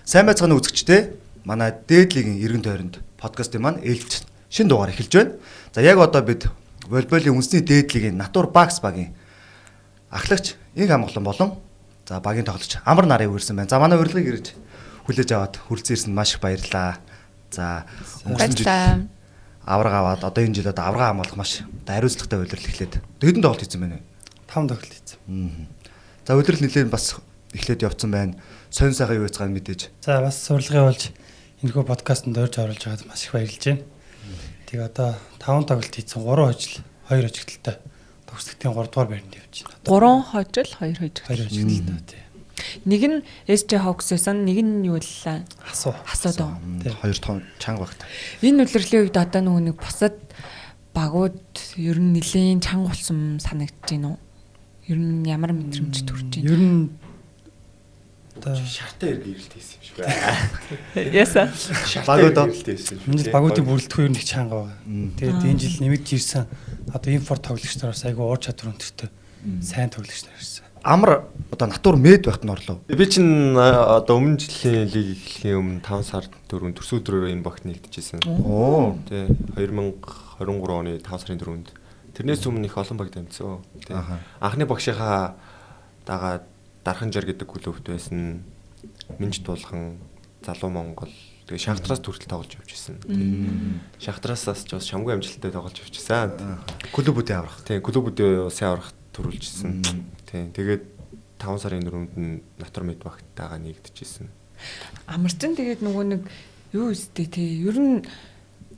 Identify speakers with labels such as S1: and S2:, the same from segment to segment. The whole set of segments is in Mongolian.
S1: Сайн байцгаана үзэгчдээ. Манай Дээд лигийн эргэн тойронд подкастын маань ээлж шинэ дугаар эхэлж байна. За яг одоо бид волейболын үндэсний Дээд лигийн Натур Бакс багийн ахлагч Инх Амгалан болон за багийн тоглогч Амар нарын үрсэн байна. За манай урилгыг ирж хүлээж аваад хүрэлцэн ирсэнд маш их баярлалаа. За өнгөрсөн жил авраг аваад одоо энэ жил одоо аврага хамгаалах маш хариуцлагатай удирдал эхлээд хэдэн тоглолт хийсэн байна вэ?
S2: 5 тоглолт хийсэн.
S1: За удирдал нэлээд бас эхлээд явцсан байна. Сонь сайхан юу байцгаана мэдээж.
S2: За бас урилгын болж энэхүү подкастт орж оруулж байгаад маш их баярлж байна. Тэг одоо 5 тоглолт хийсэн 3 хожил 2 хожигдолтой төгсөлтийн 3 дугаар байранд явж байна.
S3: 3 хожил 2 хожигдол.
S2: 2 хожигдолтой тий.
S3: Нэг нь SJ Hawks байсан, нэг нь юу лээ? Хасуу.
S1: Хоёр том чанга багт.
S3: Энэ үлрэлийн үед одоо нэг бусад багууд ер нь нэлийн чанга болсон санагдаж байна уу? Ер нь ямар мэдрэмж төрж байна?
S2: Ер нь
S4: шартай эргэлт хийсэн юм шиг байна.
S3: Яса.
S1: Багууд
S4: хийсэн.
S2: энэ багуудын бүрэлдэхүүн ер нь их чанга байгаа. Тэгээд энэ жил нэмэгдэж ирсэн одоо импорт тоглогч нараас айгүй уур чадвар өнтертэй сайн тоглогч нар ирсэн.
S1: Амар одоо Натур Мед байхад нь орлоо.
S4: Би чинь одоо өмнө жилийн лиг эхлэхийн өмнө 5 сар дөрөв төрс өдрөөр энэ багт нэгдэжсэн.
S1: Оо.
S4: Тэ 2023 оны 5 сарын 4-нд. Тэрнээс өмнө их олон баг дамжсан. Тэ. Анхны багшийнхаа дагаад Дарханжар гэдэг клубт байсан. Минж Дуулхан, Залуу Монгол тэгээ Шахтараас төрөл тоглож явж байсан. Шахтараас ч бас шамгүй амжилттай тоглож явж байсан.
S1: Клубүүдийн аврах.
S4: Тийм, клубүүдийн улсын аврах төрүүлжсэн. Тийм. Тэгээд 5 сарын 4-нд нь Натур Мед багтайгаа нэгдэжсэн.
S3: Амарчин тэгээд нөгөө нэг юу өстэй тий. Ер нь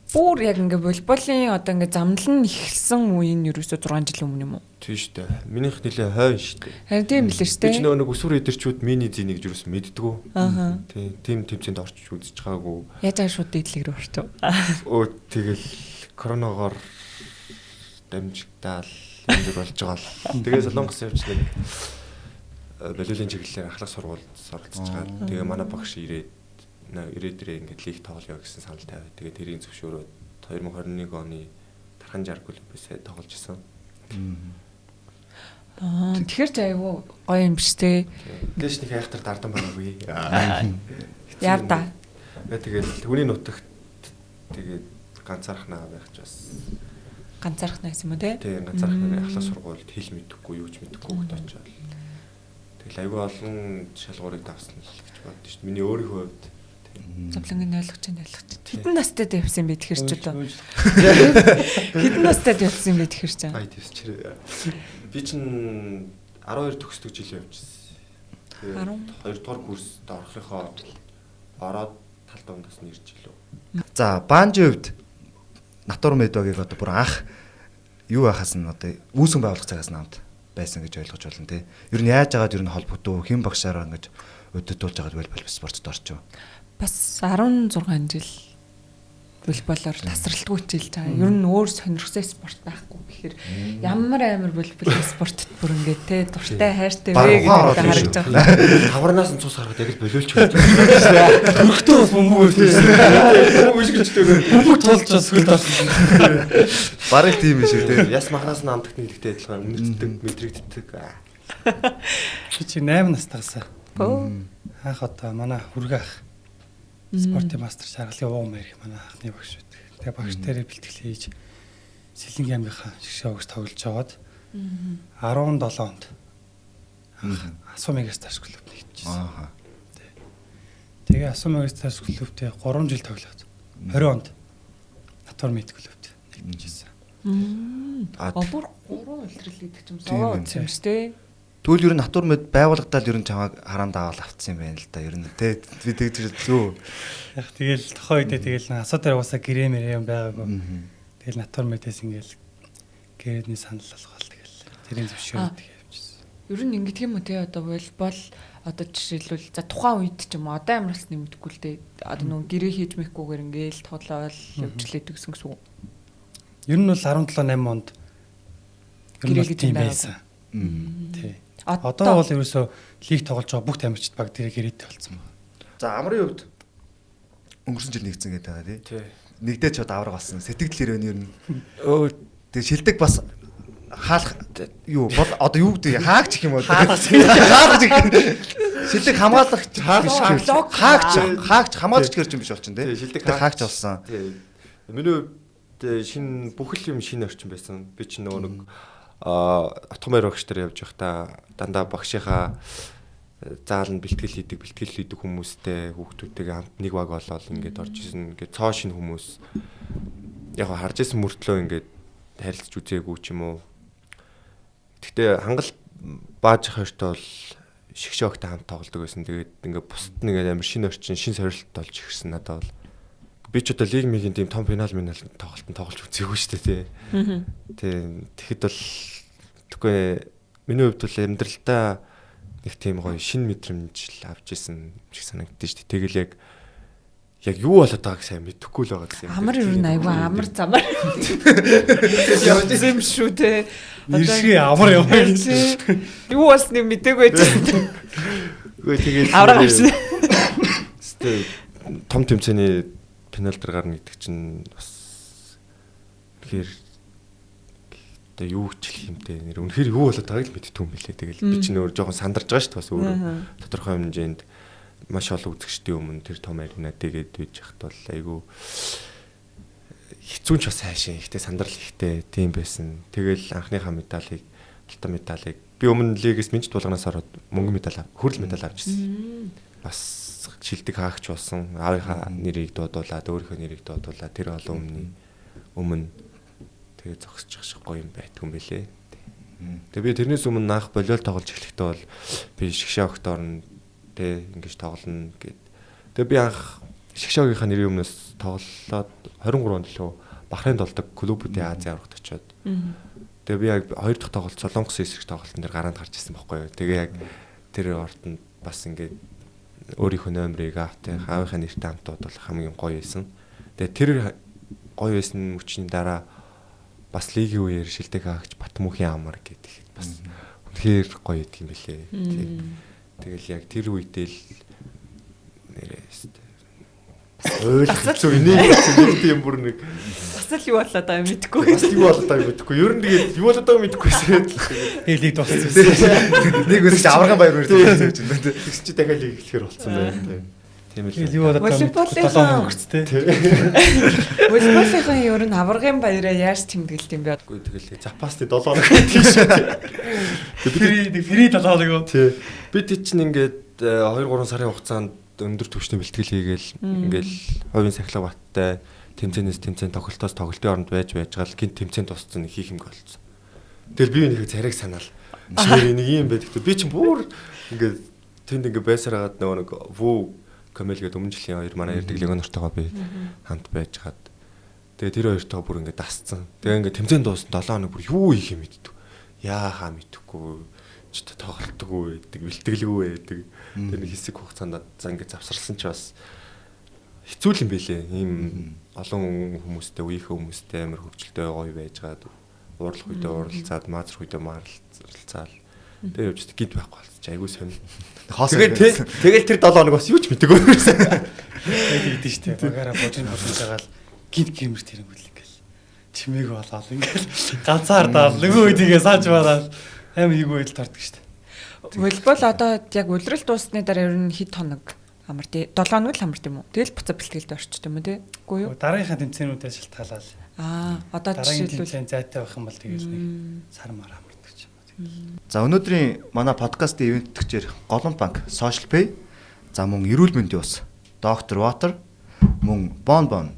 S3: бүр яг ингээ волейболын одоо ингээ замнал нь ихсэн үе нь ерөөсө 6 жилийн өмнө юм уу?
S4: Тийм шүү дээ. Минийх нэлээ хойно шүү дээ.
S3: Харин тийм билээ шүү дээ.
S4: Би ч нөгөө өсвөр эдэрчүүд мини зэнийг юус мэддгүү.
S3: Аа.
S4: Тийм тэмцээнд орчих үзэж байгаагүй.
S3: Яаж аа шууд дээдлэг рүү орчих.
S4: Өө тэгэл коронавигоор дамжигдаал юм дөр болж байгаа л. Тэгээ Солонгос явж нэг волейболын чиглэлээр ахлах сургуульд оролцож байгаа. Тэгээ манай багш ирээд ингээд лиг тоглоё гэсэн санал тавиад тэгээд тэрийн зөвшөөрөөд 2021 оны Дарханжар клубээс тоглож исэн.
S3: Тэгэхээр ч айгүй гоё юм биш те.
S4: Дэш нэг хайхтар дардан байгаагүй.
S3: Яар да.
S4: Тэгээд хүний нутагт тэгээд ганцаархнаа байх ч бас
S3: Ганцаархнаа гэсэн юм уу те?
S4: Тийм ганцаархнаа ахлах сургуульд хэл мэдэхгүй юу ч мэдэхгүй хөт очоод. Тэгэл айгүй олон шалгуурыг давсан л гэж боддоо шүү дээ. Миний өөрийнхөө хувьд
S3: Зовлонгийн ойлгож. Хэдэн настай тавьсан бэ тэгэхэр ч удаа. Хэдэн настай тавьсан бэ тэгэхэр ч.
S4: Ай тэвчрээ. Би чинь 12 төгсдөг жил явжсэн. Тэгээд 2 дугаар курст орохынхоо ороод тал дундаас нь ирж илүү.
S1: За Банжийн хувьд Натур Мед багийг одоо бүр анх юу байхаас нь одоо үүсгэн байгуулах цагаас нь хамт байсан гэж ойлгож байна тий. Ер нь яаж агаад ер нь холбогдов хэн багшаараа ингэж өдөртүүлж агаад волейбол спортод орчих.
S3: Бас 16 жил волейболоор тасралтгүй хичээлж байгаа. Ер нь өөр сонирхсан спорт байхгүй гэхээр ямар амар волейбол спортод бүр ингээд те дуртай хайртай вэ гэдэг харагдаж байгаа.
S4: Таварнаас нь цус хараад яг л болиулч байдаг.
S2: Хөрхтөө бас бөмбөг үлдээсэн.
S4: Бөмбөг шиг ч дээ.
S2: Бөмбөг тулж бас хөл орсон.
S1: Бараг тийм биш үү те.
S4: Яс махнаас нь амтагт нэлэгтэй адилхан үнэртдэг, мэдрэгддэг.
S2: Би чи 8 настайгасаа. Анх одоо манай хүргэх спортын мастер шаргалын уу мэрх манай анхны багш байдаг. Тэгээ багш дээр бэлтгэл хийж Сэлэнгийн аймгийнхаа шгшээ өгс тоглож жагаад 17 онд Асуу Мегас таш клуб нэгдэжсэн.
S1: Аа.
S2: Тэгээ Асуу Мегас таш клубтэй 3 жил тоглоод 20 онд Натур Мед клубт нэгдэжсэн.
S3: Бүр 3 улирал гэдэг ч юм соо юм шүү дээ.
S1: Тэгвэл ер нь Натур Мед байгууллагадаа л ер нь чамайг хараан даавал авцсан юм байна л да. Ер нь те би тэгж зүү.
S2: Яг тэгэл тохоо үедээ тэгэл асуу дээр уусаа гэрэмэр юм байгаагүй. Тэгэл Натур Медээс ингээл гэрэдний санал болгоол тэгэл тэрийн зөвшөөрөлд явчихсан.
S3: Ер нь ингэдэг юм уу те одоо волейбол одоо жишээлбэл за тухайн үед ч юм уу одоо ямар ч нэмдэггүй л дээ. Одоо нөгөө гэрээ хийж мэхгүйгээр ингээл тоглоол явжлээдэг гэсэн үг.
S2: Ер нь бол 17-8 онд
S3: гэрээ гэж
S2: юм байсан. Тий. Одоо бол ерөөсөө лиг тоглож байгаа бүх тамирчид баг дээр гэрээтэй болсон байна.
S1: За Амрын хувьд өнгөрсөн жил нэгдсэн гэдэг байгаа тий. Нэгдээд чад авраг болсон. Сэтгэл хэрэг нь ер нь тэгээ шилдэг бас хаалх юу бол одоо юу гэдэг хаагч гэх юм бол хаалгаж Шилдэг хамгаалагч хаагч хамгаалагч гэрч юм биш болчихно
S4: Тий,
S1: тий.
S4: шилдэг
S1: Шилдэг хаагч болсон.
S4: Тий. Миний хувьд шинэ бүхэл юм шинэ орчин байсан. Би ч нөгөө нэг автомобиль багш нар явж байхдаа дандаа багшийнхаа зааланд бэлтгэл хийдэг хүмүүстэй хүүхдүүдтэйгээ хамт нэг баг болоод ингээд орж исэн. Ингээд цоо шинэ хүмүүс яг харж исэн мөртлөө ингээд харилцаж үзээгүй ч юм уу. Гэхдээ хангал бааж хоёртой бол шигшөөгтэй хамт тоглодог байсан. Тэгээд ингээд бусд нэг амар шинэ орчин, шинэ сорилт болж ирсэн надад бол. Би ч одоо лиг мигийн тийм том финал тоглолтод тоглож үзээгүй шүү дээ тий. Тэгэхэд бол тэггүй миний хувьд бол амьдралдаа нэг тийм гоё шинэ мэдрэмж л авч ирсэн шиг санагддаг шүү дээ. Тэгэл яг юу болоод байгааг сайн мэдэхгүй л байгаа гэсэн юм.
S3: Амар юу айгүй амар замаар. Явсан юм шүү те.
S2: Иршээ амар яваа.
S3: Юу болсныг мэдээгүй байсан.
S4: Үгүй тэгээд
S3: авраг авсан.
S4: Том тэмцээний финал дээр гарна гэдэг чинь бас тэгэхээр одоо юу хичлэх юмтэй нэр үнэхээр юу болоод байгааг л мэддэг юм билээ. Тэгэл би чинь өөр жоохон сандарж байгаа шүү дээ бас өөрөө тодорхой хэмжээнд маш олон үзэгчдийн өмнө тэр том арена тэгээд бийж яхад бол айгүй хэцүү ч бас хайшин ихтэй сандрал ихтэй тийм байсан. Тэгэл анхныхаа медалийг алтан медалийг би өмнө лигээс минж тулганаас ороод мөнгөн медаль хүрэл медаль авч ирсэн. Бас шилдэг хаагч болсон. Аавынхаа нэрийг дуудуулаад өөрийнхөө нэрийг дуудуулаад тэр олон өмнө тэгээ зогсчих шиг гоё юм байдгүй юм бэлээ. Тэгээ би тэрнээс өмнө наах болиол тоглож эхлэхдээ бол би шигшээ огт орно тэ ингэж тоглоно гэд. Тэгээ би анх шигшээгийнхаа нэрийн өмнөөс тоглоод 23 онд лөө Бахрейнд болдог клубүүдийн Азийн аврагт очиод. Тэгээ би яг хоёр дахь тоглолт Солонгос эсрэг тоглолтын дээр гараанд гарч ирсэн байхгүй юу. Тэгээ яг тэр ортонд бас ингээд өөрийнхөө номерыг автай аавынхаа нэртэй хамт дуудуулах хамгийн гоё байсан. Тэгээ тэр гоё байсан мөчний дараа бас лигийн үеэр шилдэг хаагч Батмүхийн амар гэдэг бас үнэхээр гоё идэг юм билээ. Тэгэл яг тэр үедээ л нэрээс ойлцоо энийг юм бүр нэг
S3: Бас л юу болоод байгаа юм мэдэхгүй.
S4: бас юу болоод байгааг мэдэхгүй. Ер нь тэгээд юу болоод байгааг мэдэхгүйсэн.
S2: Хэлийг дууссан.
S1: Нэг үсч аврагын баяр үрдэж байж байна.
S4: Тэгс чи дахиад лиг эхлэхээр болсон байна. Тийм л.
S2: Юу болоод
S3: Волейболын
S2: өгцтэй.
S3: Волейболын ер нь аврагын баяраа яаж тэмдэглэв юм бэ?
S4: Үгүй тэгэл запасны 7 хоног гэдэг шүү дээ.
S2: Фри 7 хоног.
S4: Тий. Бид чинь ингээд 2-3 сарын хугацаанд өндөр түвшний бэлтгэл хийгээл ингээл хувийн сахилга баттай тэмцээнээс тэмцээн тоглолтоос тоглолтын оронд байж байгаа л гинт тэмцээн тусцсан нэг хийх юмгүй болсон. Тэгэл би нэг царайг санаал. Чи нэг юм байдаг. Би чинь бүр ингээд тэнд ингээд байсараад нөгөө нэг вүү комел гэдэг өмнө жилийн хоёр манай ярддаг легонортойгоо би хамт байжгаад тэгээ тэр хоёртойгоо бүр ингээд дасцсан. Тэгээ ингээд тэмцээн дууссан 7 хоног бүр юу хийх юм мэддэг. Яахаа мэдэхгүй. Ч тоглолтгүй байдаг, бэлтгэлгүй байдаг. Тэр нэг хэсэг хугацаанд за ингээд завсарласан ч бас хэцүү юм байлээ. Ийм олон хүмүүстэй, үеийнхээ хүмүүстэй амар хөвчлөлтэй гоё байжгаад уурлах үедээ уралцаад, маазрах үедээ маарлцаал. Тэгээ явж гид байхгүй болчих. Айгуу сонь. Тэгэл тэр 7 хоног бас юу ч мэдээгүй байсан.
S2: Тэгээд идэв штэ. Багаараа божин болчихжаагаал гид гэмэр тэрэнгүүл ингээл. Чимээг болоод ингээл ганцаар даал нөгөө үедээ сааж бараад аим хийгүй л тарддаг штэ.
S3: Волейбол одоо яг улирал дуусны дараа ер нь хэд хоног амар тий 7 хоног л амар тийм үү? Тэгэл буцаа бэлтгэлд орчт юм уу тий? Үгүй юу?
S2: Дараагийнхаа тэмцээнүүдээс шалтгаалаад.
S3: Одоо
S2: дараагийн
S3: жишээлбэл
S2: тэмцээн зайтай байх юм бол тэгэл нэг сар мар амардаг ч юм уу.
S1: За өнөөдрийн манай подкастын ивент төгчээр Голомт банк, Social Pay, за мөн эрүүл мэндийн ус, Dr. Water, мөн Bon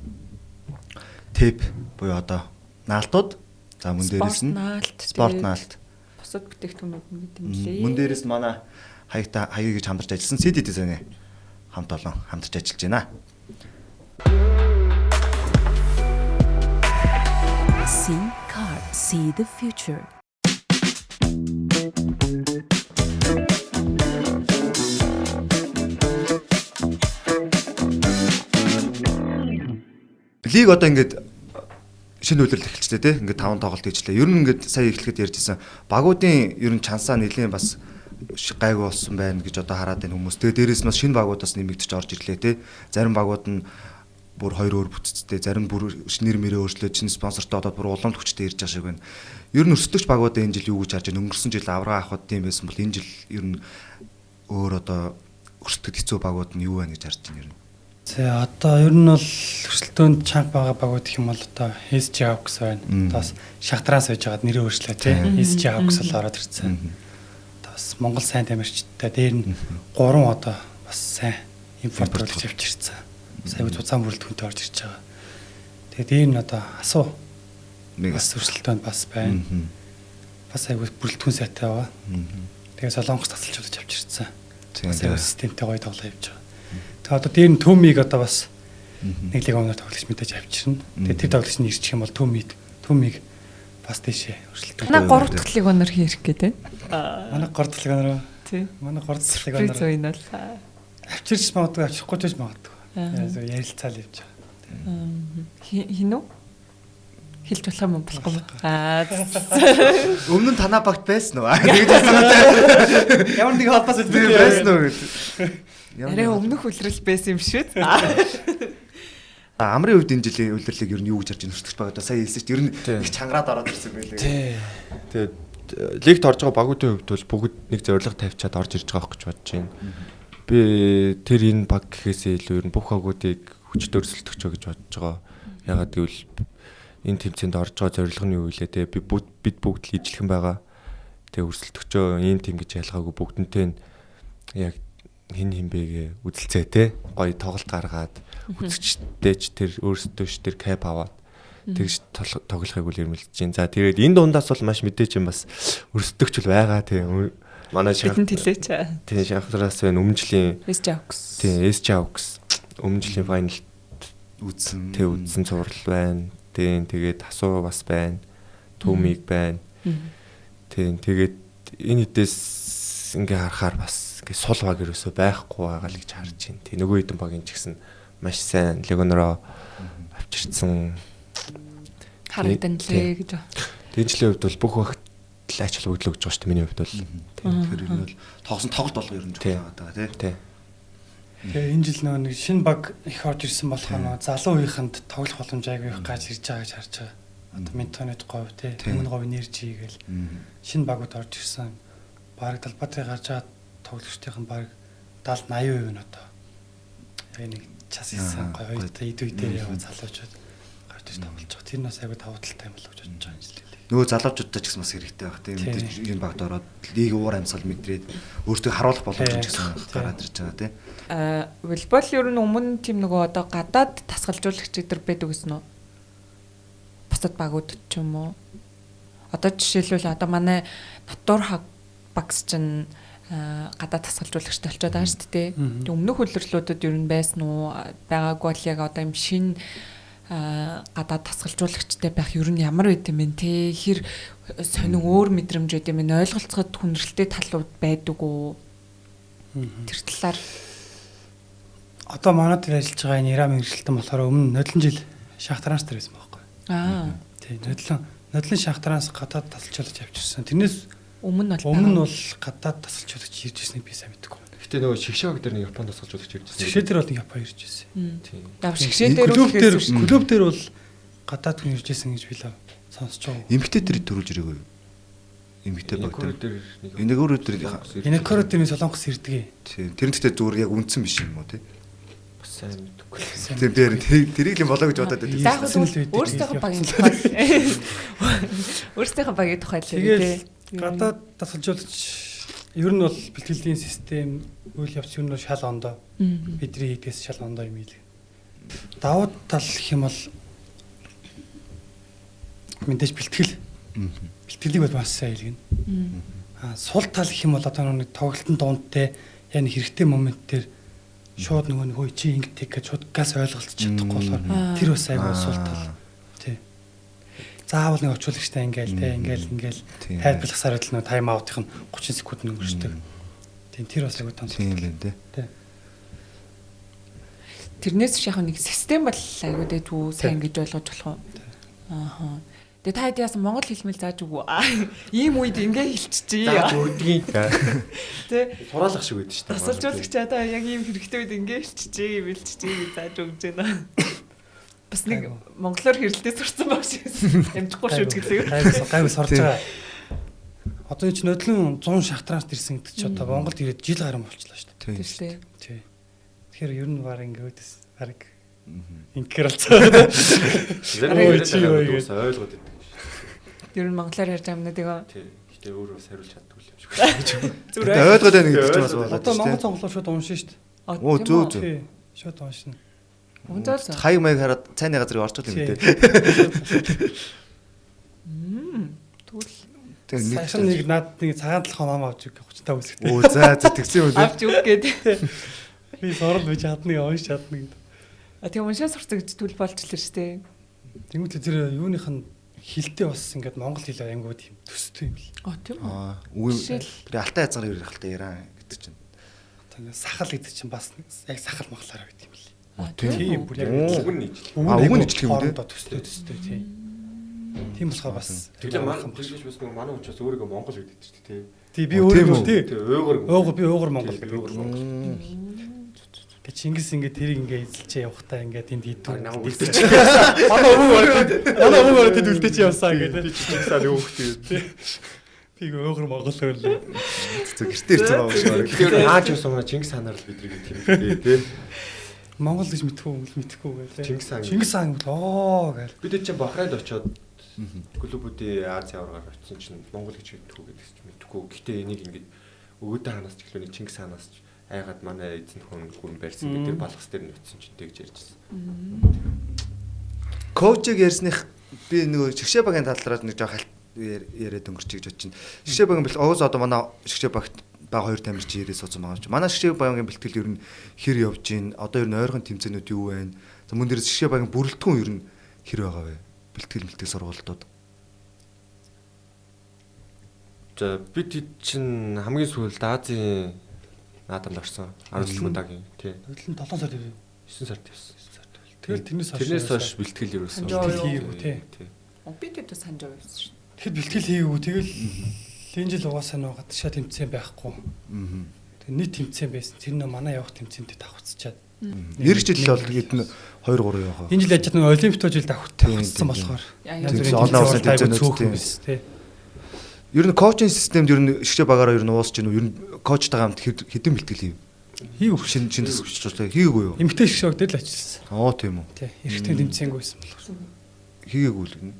S1: Tip буюу одоо наалтууд, за мөн дээрээс нь спорт наалт,
S3: бусад бүтээгдэхүүнүүд нь гэдэг юм лээ.
S1: Мөн дээрээс манай хаяг гэж хамтарч ажилласан CD дизайны хамт олон хамтарч ажиллаж байна.
S5: See car, see the future.
S1: Лиг одоо ингээд шинэ үйлрэл эхэлчихлээ тий. Ингээд 5 тоглолт хийжлээ. Ер нь ингээд сая эхлэхэд ярьжсэн багуудын ер нь чансаа нэлээд бас гайгүй болсон байна гэж одоо хараад байна хүмүүс. Тэгээ дээрээс нь шинэ багуудаас нэмэгдэж орж ирлээ тий. Зарим багууд нь бүр хоёр өөр бүтцтэй, зарим бүр нэр мэрээ өөрчлөөд шинэ спонсортой одоо бүр уламж хүчтэй ирж байгаа шиг байна. Ер нь өсөлтөгч багуудаа энэ жил юу гэж харж байна? Өнгөрсөн жил аврага авахд тийм байсан бол энэ жил ер нь өөр одоо өрсөлдөд хэцүү багууд нь юу байна гэж харж байна ер нь.
S2: За одоо ер нь бол өрсөлдөөнд чанга байгаа багууд гэх юм бол одоо SG Hawks байна. Бас шахтраас байж байгаад нэрээ өөрчлөө тийм. SG Hawks л ороод ирсэн. Бас Монгол сайн тамирчтай дээр нь 3 одоо бас сайн импорт болж авчирсан. Сайн цуцаан бүрэлдэхүүнтэй орж ирж байгаа. Тэгээд дээр нь одоо асуу бас өрсөлдөөнд бас байна. Бас айгүй бүрэлдэхүүн сайтай байгаа. Тэгээд Солонгос тасалжуулж авчирсан. Тэгээд системтэй гоё тоглоо явж байгаа. Тэгээд одоо дээр нь Төмиг одоо бас нэг лиг оноор тоглогч мэдээж авчирна. Тэгээд тэр тоглогчны ирчих юм бол Төмиг бас тийшээ өрсөлдөө.
S3: Манай 3 дахь лиг оноор хийх гээд байна.
S2: Манай 3 дахь лиг оноор.
S3: Тий.
S2: Манай 3 дахь лиг
S3: Приз
S2: оноор.
S3: уйнал.
S2: Авчирч магадгүй авчихгүй ч магадгүй. Ярилцаал явж байгаа.
S3: Хинүү? Хэлж болох юм болохгүй юм.
S1: Өмнө нь танаа багт байсан уу? Тэгж асууад.
S2: Ямар нэг холбоос
S1: Тийм байсан уу гэдэг.
S3: Арай өмнөх үлрэл байсан юм шүү.
S1: Амрын үед энэ жилийн үлрэлийг ер нь юу гэж харж байна өрсөлдөгч багуудаа сая хэлсэн чинь ер нь их чангараад ороод ирсэн байлээ.
S4: Тэгээд лигт орж байгаа багуудын хувьд бол бүгд нэг зорилго тавьчаад орж ирж байгаа гэж бодож байна. Би тэр энэ баг гэхээсээ илүү ер нь бүх багуудыг хүчтэй өрсөлдөгч гэж бодож байгаа. Ягаад гэвэл энэ тэмцээнд орж байгаа зорилго нь юу вэ те бид бүгд л ижлэхэн байгаа. Тэгээ өрсөлдөгчөө энэ тим гэж ялгаагүй бүгдэнтэй нь яг хин хинбэгээ үзэлцээ те гоё тоглолт гаргаад үзэгчтэйч тэр өөрсдөө ш тэр кап аваад тэгж тоглохыг үл эрмэлж чинь. За тэгээд энэ дундаас бол маш мэдээж юм бас өрсөлдөгч л байгаа те. Манай
S3: бидэнд хэлээч.
S4: Тийм шахтраас байна өмнө жилийн
S3: SG Hawks.
S4: Тийм SG Hawks өмнө жилийн файнал үзсэн цуврал байна. Тийм тэгээд асуу бас байна. Төмиг байна. Тийм тэгээд энэ хэдээс ингээ харахаар бас ингээ сул баг ерөөсөө байхгүй байгаа л гэж харж байна. Тийм нөгөө хэдэн багийн ч гэсэн маш сайн легонороо авчирсан
S3: Харагдан лээ гэж.
S4: Тэгээд жилийн хувьд бол бүх багт ач холбогдлоо гэж байгаа шүү дээ миний хувьд бол.
S1: Тэгэхээр энэ бол тоглосон тоглолт болго ер нь чухал байгаа тий.
S2: Тэгээ энэ жил нэг шинэ баг их орж ирсэн болохоор залуу үеийнхэнд тоглох боломж айгүй их гаж ирж байгаа гэж харж байгаа. Одоо Ментонет говь тий, өмнө говь энержи гээл шинэ багууд орж ирсэн. Бараг талбайтай гарч байгаа тоглогчдын баг 70-80% нь одоо яг нэг час исэн гоё идэв дээр яваа залуучууд гарч ирж тоглож байгаа. Тэр нас айгүй давуу талтай юм болов гэж бодож байгаа юм жил.
S1: Нөгөө залуучуудтай ч гэсэн бас хэрэгтэй байх тийм энэ багт ороод лиг уур амьсгал мэдрээд өөртөө харуулах боломж ч гэсэн гараад ирж байгаа тийм.
S3: Волейбол ер нь өмнө тийм нөгөө одоо гадаад тасгалжуулагч эдэр байдаг гэсэн үү? Бусад багууд ч юм уу? Одоо жишээлбэл одоо манай Натур багс чинь гадаад тасгалжуулагчтай болчиход байгаа шүү дээ. Өмнөх хөлөрлүүдүүд ер нь байсан уу? Байгаагүй бол яг одоо юм шин гадаад тасгалжуулагчтай байх ер нь ямар байд юм бэ те хэр сонин өөр мэдрэмж байд юм бэ ойлголцоход хүндрэлтэй талууд байдаг уу тэр талаар
S2: одоо манай дээр ажиллаж байгаа энэ Ирам мэрэгчлэлтэн болохоор өмнө нодлон жил шахтаранс дээр байсан байхгүй тий нодлон шахтаранс гадаад тасалжуулагч авчирсан тэрнээс өмнө бол гадаад тасалжуулагч ирж ирснийг би сайн мэдэхгүй.
S4: Гэтэ нөгөө шигшээг дээр нэг Японд тасгалжуулагч ирж байсан.
S2: Шигшээ дээр бол Япон ирж ирсэн.
S3: Тийм. Шигшээ дээр
S2: клуб дээр бол гадаад хүн ирж ирсэн гэж би л сонсож байгаа.
S1: Эмгтээ дээр төрүүлж ирээгүй юу? Эмгтээ баг дээр. Энийг өөрөө дээр.
S2: Энийг өөрөө дээр Солонгос ирдэг.
S1: Тийм. Тэр нь гэхдээ зүгээр яг үндсэн биш юм уу тий?
S4: Бас сайн мэдэхгүй.
S1: Тийм тэрийг л болоо гэж бодоод байдаг.
S3: Өөрсдийнхөө багийн тухай. Өөрсдийнхөө багийн тухай л тий.
S2: Гадаад тасалжуулагч ер нь бол бэлтгэлийн систем үйл явц ер нь шал ондоо. Бидний хийдгээс шал ондоо юм ийл. Давуу тал гэх юм бол мэдээж бэлтгэл. Бэлтгэлийг бол маш сайн илгэнэ. Сул тал гэх юм бол одоо нэг тоглолтын дундтай яг хэрэгтэй момент дээр шууд нөгөө чи ингэдэг гэж шууд газ ойлголцож чадахгүй болохоор тэр бас айгүй сул тал. Тий. Заавал нэг очуулагчтай ингээл тайлбарлахсаар л нөгөө тайм аутын 30 секунд өнгөрчдөг. Тийм тэр бас айгүй тань.
S1: Тийм л дээ.
S2: Тий.
S3: Тэрнээс яг нэг систем бол айгүй дэдүү сайн гэж ойлгож болох уу? Ааха. Тэгээ та хэд яасан монгол хэлмэл зааж өгөө. Ийм үед ингээ хэлчихжээ.
S4: Зааж өгдгийг.
S3: Тэ.
S4: Сураалах шиг байдаг шүү дээ.
S3: Тасалжуулагч одоо яг ийм хэрэгтэй үед ингээ хэлчихжээ, бэлчихжээ гэж зааж өгж байна. Бас нэг монголоор хэрэлдээ сурсан баг шиг амжихгүй шүү ч гэлээ.
S2: Гайгүй сурж байгаа. Одоо энэ ч нодлон 100 шахтраас ирсэн гэдэг чи одоо Монголд ирээд жил гарсан болчихлоо шүү дээ.
S3: Тийм шүү дээ.
S2: Тий. Тэгэхээр ер нь баг ингэвэдэс баг ингээр алцаа.
S4: Зэрэг ойлгоод байдаг.
S3: Ер нь монголоор ярьж байгаа юмнууд яг
S4: Тий. Гэтэ өөрөө сариулж чаддаг юм шиг.
S1: Тэгээ ойлгоод байна гэдэг чинь бас болоод
S2: Одоо
S1: шүү
S2: монгол
S1: дээ.
S2: цонхлоо шууд уншин шүү дээ.
S1: Оо зөө зөө.
S2: Тий. Шууд уншин.
S3: Унзаалсан.
S1: Хаяг маяг хараад цайны газрыг орчуул юм дээ.
S3: Тэгвэл
S1: Тэгээ нэг
S2: Саяхан нэг над нэг цагаан талхаа ном авч өгөх 35 үсгтэй.
S1: Оо за тэгсэн юм лээ.
S3: авч үг гээд.
S2: Би сорол бич чадна унш чадна гэдэг.
S3: Тэгээ уншаа сурцаг гэж түл болж л шүү дээ.
S2: Тэнгүүт тэр юуных нь хилтэй бас ингээд монгол хэл ангууд юм төстэй юм л.
S3: Тийм үү.
S1: Үгүй
S3: Жишээл.
S1: тэр алтай хязгаар ирэх алтай яраа гэдэг чинь.
S2: Одоо ингээд сахал гэдэг чинь бас яг сахал махлаараа гэдэг юм л.
S1: Тийм.
S2: Тийм бүр яг
S4: Үгүй нийж.
S1: Үгүй нийжлэх юм дээ.
S2: дээ. Төстэй тий. Тийм болохоор бас
S4: Тэгээ маань тэгж бас нэг манай учраас өөрийгөө монгол гэдэг чинь тий.
S2: тий би өөрөө тий.
S4: Тэгээ уугар
S2: Би уугар монгол гэдэг.
S4: уугар монгол.
S2: Тэг Чингис ингээд тэрийг ингээд эзэлчээ явахтаа ингээд энд
S4: Намайг
S2: идүү.
S4: үлдээч.
S2: Манай өвгөр тэд үлдээч явсаа ингээд.
S4: Чингисаа өөхтэй.
S2: Би уугар монгол гэрлээ.
S1: Зөв гэртээ ирсэн байгаа юм шиг.
S4: Тэр хааж явсан маа Чингис хаанаар л бидний тийм тий.
S2: Монгол гэж мэдхгүй гэлээ.
S4: Чингис хаан
S2: оо гэл.
S4: бид чинь Бахрейнд очиод клубүүдийн Ази аваргаар очсон чинь Монгол гэж хэлдэггүй гэдэг чинь мэдхгүй. Гэтэ энийг ингээд өвөдөө ханаас ч гэлөө нэг Чингис хаанаас ч айгаад манай эзэн хүн барьсан гэдэг балгас дээр нөтсөн чинь тэгж ярьжсэн.
S1: Коучиг ярьсных би нөгөө шгшээ багийн талаараа нэг жоох яриад өнгөрч гэж бодчих. Шгшээ багийн бэл оос одоо манай шгшээ багт баг хоёр тамирч ирээ суусан байгаа юм чи. Манай шгшээ багийн бэлтгэл ер нь хэр явж гин одоо ер нь ойрхон тэмцээнүүд юу вэ? За мөн дээрээс шгшээ багийн бүрэлдэхүүн ер нь хэр байгаа вэ? Бэлтгэл сургуультууд.
S4: За бид чинь хамгийн сүүлд Азийн наадамд орсон 17 удаагийн тий.
S2: Хөдлөн 7 сар ирв.
S4: 9 сард явсан.
S2: Тэгэл
S4: Тэрнээс хойш бэлтгэл ерөөсөн.
S2: хийгээгүй тий.
S3: Бид хэд санаж байсан шүү.
S2: Тэгэхэд бэлтгэл хийгээгүй. Тэгэл энэ жил угаасаа нөгөө гадшаа тэмцээн байхгүй. Тэг нийт тэмцээн байсан. Тэр нөө манай явах тэмцээнд давхцчаад.
S1: Эх жил бол хэд нь 2 3 яваа.
S2: Энэ жил яж нөгөө олимпиад жил давхцсан болохоор.
S1: Олон улсын тэмцээнүүд
S2: тий.
S1: Ер нь коучинг системд ер нь шгшээ багаараа ер нь уусч гэнэ. Ер нь коучтайгаа хамт хэдэн бэлтгэл хийв?
S2: Хийгээгүй.
S1: Шинэ төсөвчлээ хийгээгүй юу?
S2: Эмгтэй шгшөөг дээл ажилласан.
S1: Оо тийм үү.
S2: Тий. Эрэгтэй тэмцээнгүй байсан болохоор.
S1: Хийгээгүй л гэнэ.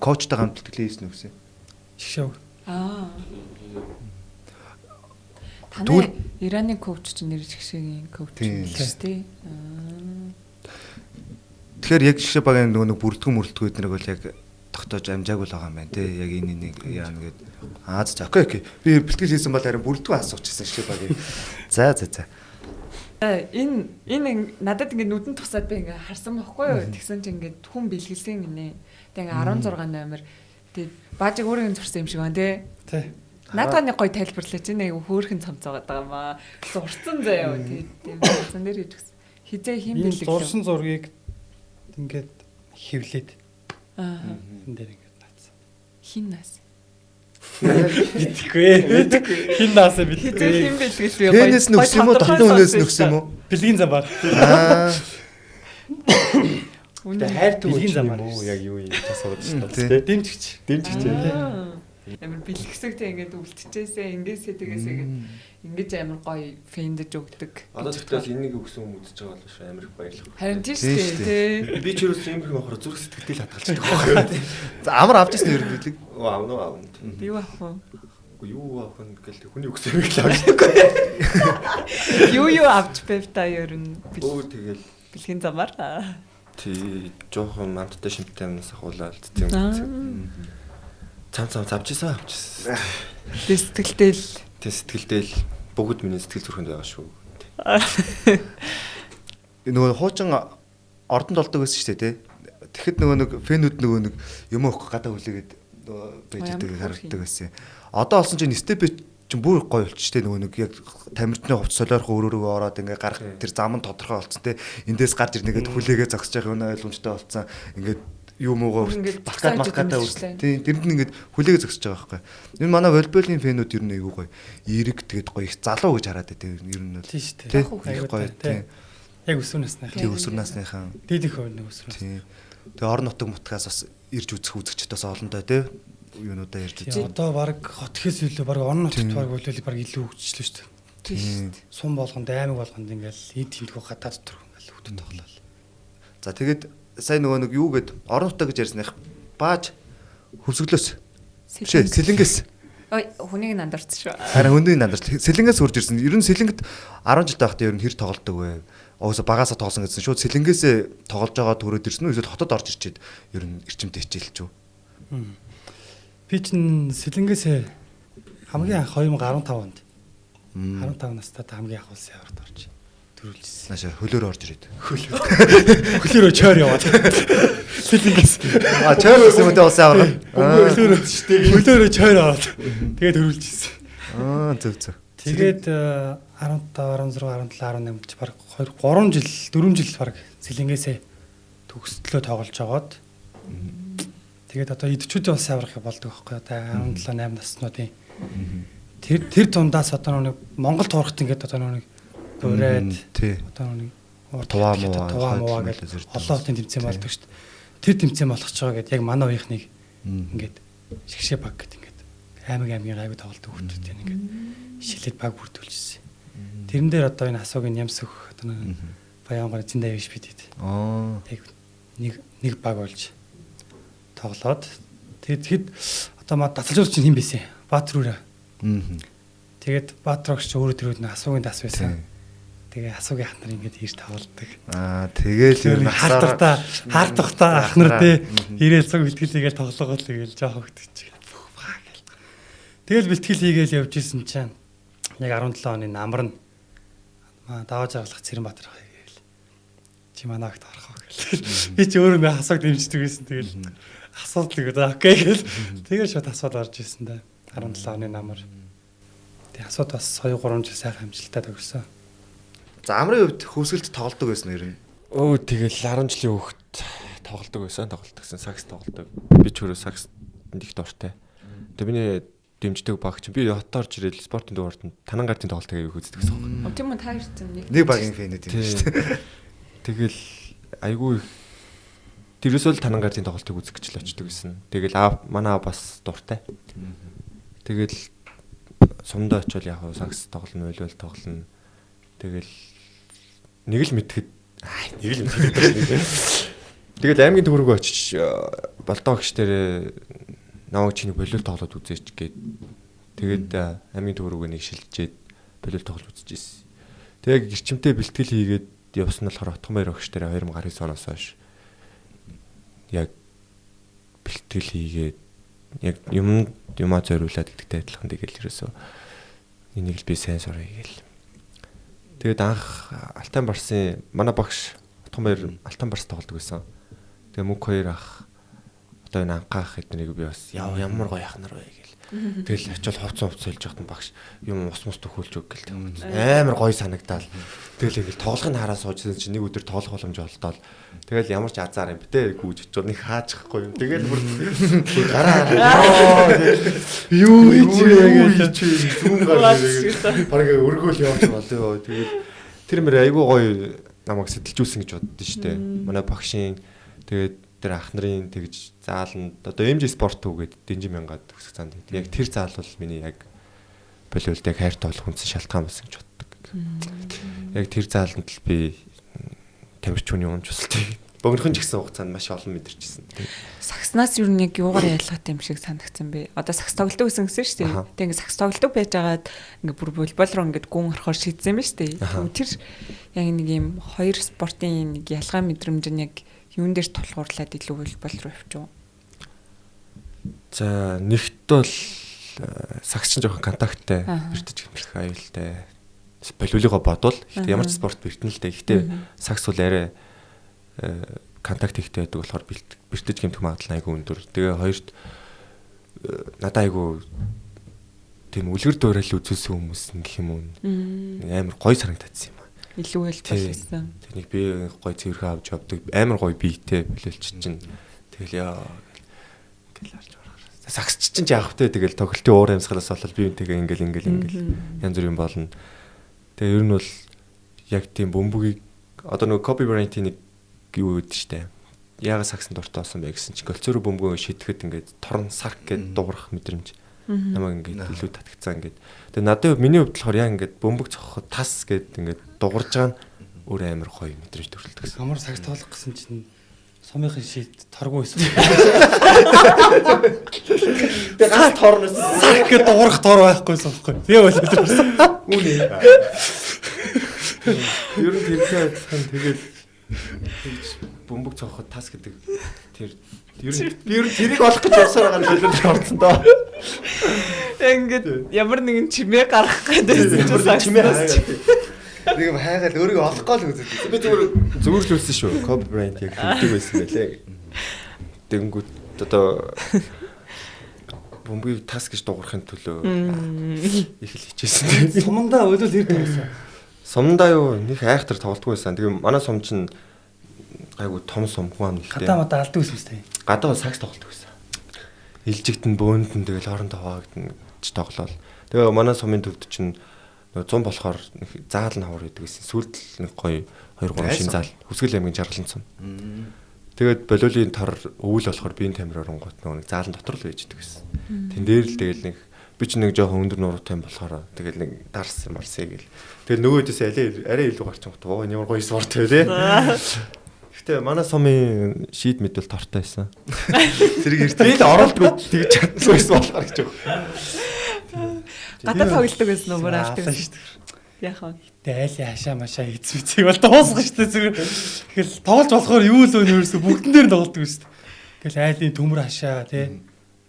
S1: Коучтай хамт бэлтгэл хийсэн үү гэсэн.
S2: Шгшөөг.
S3: Таны Ираны коуч чинь нэр жигшээгийн коуч юм шүү дээ.
S1: Тэгэхээр яг шгшээ багийн нөгөө нэг бүрдгэн эднэрийг бол яг тогтоож амжаагүй л байгаа юм байна тий. Яг энэ нэг яана гээд за окей. Би бэлтгэл хийсэн бол харин бүрдгэн асуучихсан шгшээ багийн. За.
S3: Энэ надад ингээд нүдэн тусаад би ингээд харсан байхгүй юу? Тэгсэн чинь ингээд хүн бэлгэлсэн гинэ. Тэг ингээд 16 номер. Тэг баажиг өөрийн зурсан юм шиг байна тий.
S2: Тий.
S3: Надад нэг гоё тайлбарлаач энэ айгу хөөрхөн цамцаагаад байгаа маа. Зурцсан заяа. Тийм зан дээр хийж гисэн. Хизээ хим бэлгэлээ.
S2: Зурсан зургийг ингээд хевлээд. Энэ дээр ингээд наацсан.
S3: Хин нас.
S2: Мэдгүй. Хин наасаа
S3: Хизээ
S2: мэдгүй.
S3: хим бэлгэлээ гоё.
S1: Хэнээс нөхс юм уу? Дотны хүнээс нөхс юм уу?
S2: Бэлгийн замаар.
S3: Үнэ
S4: хайртай
S2: Бэлгийн
S4: үеч юм
S2: замаар
S4: уу? Яг юу юм тасаад
S1: Тий.
S4: шүү дээ.
S2: Дэмжигч.
S3: Амар бэлгэсэгтэй ингээд үлдчихээсээ ингээсээ тэгээсээ ингэж амар гоё фэндэж өгдөг.
S4: Одоо тэгтэл энийг өгсөн хүмүүс үзэж байгаа бол амар их баярлах.
S3: Харин тийм шүү дээ.
S4: Би ч ерөөс юм их мохор зүрх сэтгэлтэй л хадгалж байгаа байхгүй.
S1: За амар авч ирсэн ер нь билэг.
S4: Аавна.
S3: Би яах вэ?
S4: Юу авах нь гэл хүний өгсөн юм их л авчихгүй.
S3: Юу авч байв та ер нь
S4: Өө тэгэл
S3: бэлгийн замаар.
S4: тий жоохон мамттай шимттэй юмнаас ахуулаад тийм. Цам завжсан авчихсан.
S3: Сэтгэлдээ л
S4: Тэ сэтгэлдээ л бүгд миний сэтгэл зүрхэнд байгаа шүү.
S1: Нөгөө хуучин ордонд олдог байсан шүү дээ тий. Тэгэхэд нөгөө нэг фэнүүд нөгөө нэг юм өгөх гадаа хүлээгээд нөгөө байж байгаа харагддаг байсан. Одоо олсон чинь степ чинь бүр гоё болчих тий нөгөө нэг яг тамирчны хувцас солиорхоо өрөөрөө ороод ингээ гарах тэр зам нь тодорхой болцсон тий. Эндээс гарч ирнэгээд хүлээгээ зогсож явах юм ойлгомжтой болцсон. Ингээд юу муугаа балкад үргэлжлэн. Тийм тэрэнд нь ингээд хүлээгээ зогсож байгаа байхгүй. Энэ манай волейболын фэнүүд ер нь айгүй гоё. Эрэг тэгээд гоё их залуу гэж хараад байдаг. Ер нь бол
S2: Тийм шүү дээ.
S1: их гоё тийм.
S2: Яг өсвөр насныхаа.
S1: Тийм өсвөр насныхаа.
S2: Дээд их хувь өсвөр.
S1: Тийм. Тэгээ орон нутаг мутгаас бас ирж үзэх үзэгчдээс олонтой тийм. юунуудаа ярьж
S2: Тийм
S1: үзье.
S2: одоо баг хотхээс илүү баг орон нутгад баг болвол баг илүү хөгжлөө шүү дээ.
S3: Тийм шүү дээ.
S2: Сум болгонд аймаг болгонд ингээл эд тэмдгүү гадаад дотор ингээл хөтөд тоглол.
S1: За тэгээд сая нөгөө нэг юу гэд орон нутаг гэж ярьсных бааж хөвсгөлөөс. Бишээ сэлэнгээс.
S3: Ой хүнийг нандарч шүү.
S1: Харин өндөө нандарч сэлэнгээс урж ирсэн. Ер нь сэлэнгт 10 жил байхдаа ер нь хэр тоглолдог вэ? Оосо багасаа тоглосон гэсэн шууд сэлэнгээс тоглож байгаа төрөөд ирсэн үү? Эсвэл хотод орж ирчээд ер нь эрчимтэй хичээлч үү?
S2: Би чинь сэлэнгээс хамгийн анх 2015 онд 15 настай хамгийн анх улсын аварт орж төрүүлжсэн.
S1: Нааша хөлөөр орж ирээд.
S2: Хөлөөрөө чойр яваад. Сэлэнгээс.
S1: Чойр гэсэн үедээ улсын аварга.
S2: Хөлөөрөө шүү дээ. Хөлөөрөө чойр аваад. Тэгээд төрүүлжсэн.
S1: Зөв.
S2: Тэгээд 15, 16, 17, 18 ч баг 3 жил, 4 жил баг сэлэнгээсээ төгсдлөө тоглож жагаад тэгээд одоо идчүүдийн улсын аварга болдог байхгүй одоо 17, 8 наснуудын тэр дундаас одоо нэг Монгол турхт ингээд одоо нэг бүрээд одоо нэг
S1: туваа муу
S2: гэж олон хотын тэмцээн болдог шүү дээ. Тэр тэмцээн болох ч байгаа гэдээ яг манай үеийнхнийг ингээд шгшээ баг гэдэг ингээд аймгийн гайгүй тоглолт өгчүүд yan ингээд шилээд баг бүрдүүлжсэн. Тэрэн дээр одоо энэ асуугийн ямс өх одоо нэг Баянгор зиндаа явж бидэд. Яг нэг баг болж тоглоод тэгэд одоо маа дасалжуур чинь хэн бэсэн? Баатруура. Тэгээд Баатруугч өөрөө тэрүүд нэг асуугийн дас байсан. Тэгээ асуугийн ах нар ингээд ирж тоглолдог.
S1: Тэгээл ер нь
S2: хаалтахтаа ах нар те ирээл цаг бэлтгэлийгээл тоглоогоо л гээл жоох хөгтөж. Тэгэл бэлтгэл хийгээл явж исэн чинь яг 17 оны намар нь даваа жаргалах Цэранбаатар хаа гээл. Чи манаагт орох уу гээл. Би ч өөрөө нэг асууг дэмждэг байсан. Тэгэл асуудал гэдэг окей гээл. Тэгээ шууд асуудал орж исэн да. 17 оны намар. Тэгээ асуудал бас 2-3 жил сайхан амжилттай төгссөн.
S1: За амрын хувьд хөвсгөлд тоглодог байсан ер нь.
S4: Тэгэл 10 жилийн хүүхэд тоглодог гэсэн сакс тоглодог. Би ч өөрөө сакс их дуртай. Тэгээ миний дэмждэг баг чинь би хотоор ч ирэл спортын дугаарт танан гартын тоглолтыг аяг үздэг гэсэн.
S3: Тийм үү та ирсэн
S1: нэг багийн фэнүүд юм шүү дээ.
S4: Тэгэл айгүй тэрөөсөө л танан гартын тоглолтыг үзэх гэж л очдөг гэсэн. Тэгэл манай бас дуртай. Тэгэл сумдаа очивол яг сакс тоглоно, уйлвал тоглоно. Тэгэл нэг л мэдхэд Тэгэл аймгийн төвөргөө очиж болдоо гэгч дээр намайг чиний болиол тоглоод үзээч гээд тэгээд аймгийн төвөргөө нэг шилжээд болиол тоглож үзчихсэн. Тэгээд гэрчимтэй бэлтгэл хийгээд явсан нь болохоор Отгонбаяр гэгч дээр 2019 оноос хойш яг бэлтгэл хийгээд яг юмаа зориулаад гэдэгтэй адилхан тэгэл ерөөсөө энийг л би сайн сурах гээл. Тэгээд анх Алтан Барсын манай багш Отгонбаяр Алтан Барс тоглодог байсан. Тэгээ мөнх хоёр ах одоо энэ анхаах эднийг би бас ямар гоё ах нар вэ гээл. Тэгэл очил ховцсон хөвцөлж яхад багш юм ус төхүүлж өг гээл. Амар гоё санагдаал. Тэгэл ингээл тоглохын хараа суужсэн чинь нэг өдөр тоглох боломж олдоод тэгэл ямар ч азар юм битээ гүйж очил нэг хаажхгүй юм. Тэгэл бүр гараа юу хийж зүүн гар тэгээд баг өргөөл явж болоо. Тэгээд тэр мөр айгуу гоё намайг сэтэлжүүлсэн гэж боддоо штэ. Манай багшийн тэгээд тэр ах нарын тэгж зааланд одоо MJ спорт түүгээд Дэнжи мянгаад төгсөх цаанд. Яг тэр заал бол миний яг болиулд яг хайртай болох хүнсэн шалтгаан болсон гэж боддог. Яг тэр зааланд л би тамирчууны унж усалтай. Богинохон ч гэсэн хугацаанд маш олон мэдэрчсэн.
S3: Сакснаас юу нэг юугаар ялгаатай юм шиг санагдсан бэ? Одоо сакс тоглодог гэсэн шүү дээ. Тэг ингээд сакс тоглодог байжгаад ингээд бүр волейбол руу ингээд гүн орохоор шийдсэн юм шүү дээ. Тэр яг нэг юм хоёр спортын нэг ялгаа мэдрэмж нь яг юун дээр тулгуурлаад илүү волейбол руу явчих уу?
S4: За нэгт бол сакс чинь жоохон контакттай, бэртэж гэмтрэх аюултай. Волейболыгоо бодвол ямар ч спорт бэртэн л дээ. Гэхдээ сакс бол арай контакт ихтэй байдаг болохоор бэртэж гэмтэх магадлал айгүй өндөр. Тэгээ хоёрт надад айгүй тийм үлгэр дуурал үзүүлсэн хүмүүс гэх юм уу амар гоё санагдчихсан юм аа.
S3: Илүү хэлбэл байсан.
S4: Тэнийг би гоё цэвэрхэн авч явдаг. Амар гоё биетэй бололч чинь тэгэл яа гэл харж байгаа. Сакс чинь яах вэ? Тэгэл тоглолтын уур амьсгалаас болол би үнтэйгээ ингээл янз бүр юм болно. Тэгээ ер нь бол яг тийм бөмбөгийг одоо нөгөө Kobe Bryant-ийн нэг юу гэдэг штэ. яагаад саксн дуртай болсон бэ гэсэн чинь голцоо руу бөмбөгөө шидэхэд ингээд торн сарк гэд дуурах мэдрэмж намайг ингээд илүү татгцсан ингээд. Тэгээ надад миний хувьд болохоор яг ингээд бөмбөг цохоход тас гэд ингээд дуурж байгаа нь өөр амар гоё мэдрэмж төрүүлдэг гэсэн.
S2: Амар сакс тоглох гэсэн чинь сумынхын шийд торгоо байсан.
S1: Би гас торноос
S2: Сак гэдэг дуурах тор байхгүйсэн байхгүй. Би болоод ирсэн.
S4: Үнэ. Ер нь тэрхээ адилхан тэгээд бөмбөг цохоход тас гэдэг тэр ер нь тэрийг олох гэж явсаар байгаа юм шиг орсон доо.
S3: Ингээд ямар нэгэн чимээ гаргах гэдэг
S4: Чимээ хаас.
S1: нэг юм хайгаад өөрийгөө олох гол үзээд.
S4: Би зүгээр л үлсэн шүү. Kobe Bryant яг хэлдэг байсан байлээ. Тэнгүүд одоо бөмбөгийг тас гэж дуурахын төлөө их л хичээсэн.
S2: Сумандаа өлөл ирдэг байсан.
S4: Сумдаа юу нэг айхтар тоглодгүй байсан. Тэгээ манай сум чинь айгу том сум хүн амнэлтэй.
S2: Гадаа мадаа алдаг байсан үстэй.
S4: Гадаа сакс тоглолт байсан. Илжигтэн бөөндөн тэгэл хоорондоо хаваагдан ч тоглоол. Тэгээ манай сумын төвд чинь 100 болохоор заал нь хавар идэг гэсэн. Сүүлд нэг гоё 2 3 шин заал. Хүсгэл аймгийн жаргалан сум. Тэгээд болиолын тор өвөл болохоор биеийн тамир оронгууд нэг заалан дотор л байж идэг гэсэн. Тэн дээр л тэгэл нэг би ч нэг жоохон өндөр нуруутай болохоор тэгэл нэг дарс марсээ гэл. Тэгэл нөгөөдөөс арай илүү гарч байгаа. Оо ямар гоё спорт вэ лээ. Гэтэ манай сумын шийд мэдвэл тортой байсан.
S1: Зэрэг
S4: Би л оролдгоо тэгж чадсанбайсан болохоор гэж байна.
S3: гадаа тоглолдог байсан уу бүр авдаг
S2: Аалаа
S3: байсан.
S2: шүү дээ.
S3: Яхаа.
S2: Тэгээ айлын хашаа машаа эзэмцгийг бол дуусгах шүү дээ зүгээр. Тэгэл тоглож болохоор юу л өнөөсө бүгдэн дээр тоглодог шүү дээ. Тэгэл айлын төмөр хашаа тий.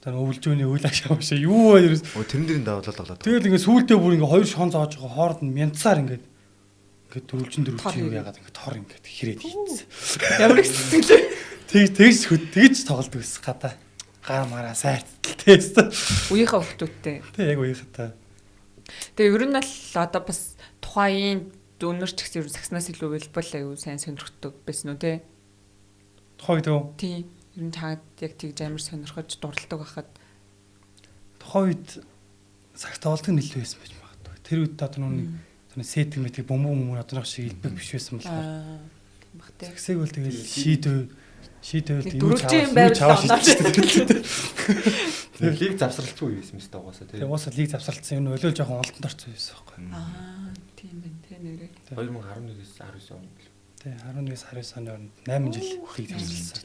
S2: Тэр өвлжөөний үйл хашаа машаа юу вэ ерөөс.
S1: тэрэн дэрийн давлал тоглоод.
S2: Тэгэл ингээ сүултээ бүр ингээ хоёр шон зоож байгаа хоорд нь мянцаар ингээ дөрвөлжин юу яагаад ингээ тор ингээ хэрээд хийцсэн.
S3: Ямар их сэтгэлээ.
S2: Тэгж тоглодог байсан гадаа. Гар мараа сайртал тест.
S3: Үеийнхээ хүмүүстэй.
S2: Тэг яг үеийнхээ.
S3: Тэгээ ер нь л одоо бас тухайн дүүнерч гэсэн ер нь сакснаас илүү волейбол аюу сайн сонирхдаг байсан уу те?
S2: Тухайг дөө.
S3: Тийм. Ер нь чаад яг тэгж амар сонирхож дурладаг байхад
S2: Тухайн үед сакс тоглолт нь илүү байсан байж магадгүй. Тэр үед одоо нүг сет мэтиг бөмбөг одоох шиг илбэг биш байсан болохоор.
S3: багтай.
S2: Саксыг бол тэгэл шийдвэл
S3: дөрөвжин байвал
S4: Лиг завсралцгүй байсан мэт угаасаа
S2: Тэгээ уусаа лиг завсралцсан юм өлөөл жоохон олдонд орсон байсан байхгүй.
S3: Тийм байна те нэрээ.
S4: 2011-с 19 он гэлээ.
S2: Тэгээ 11-с 19 оны хооронд 8 жил лиг завсралсан.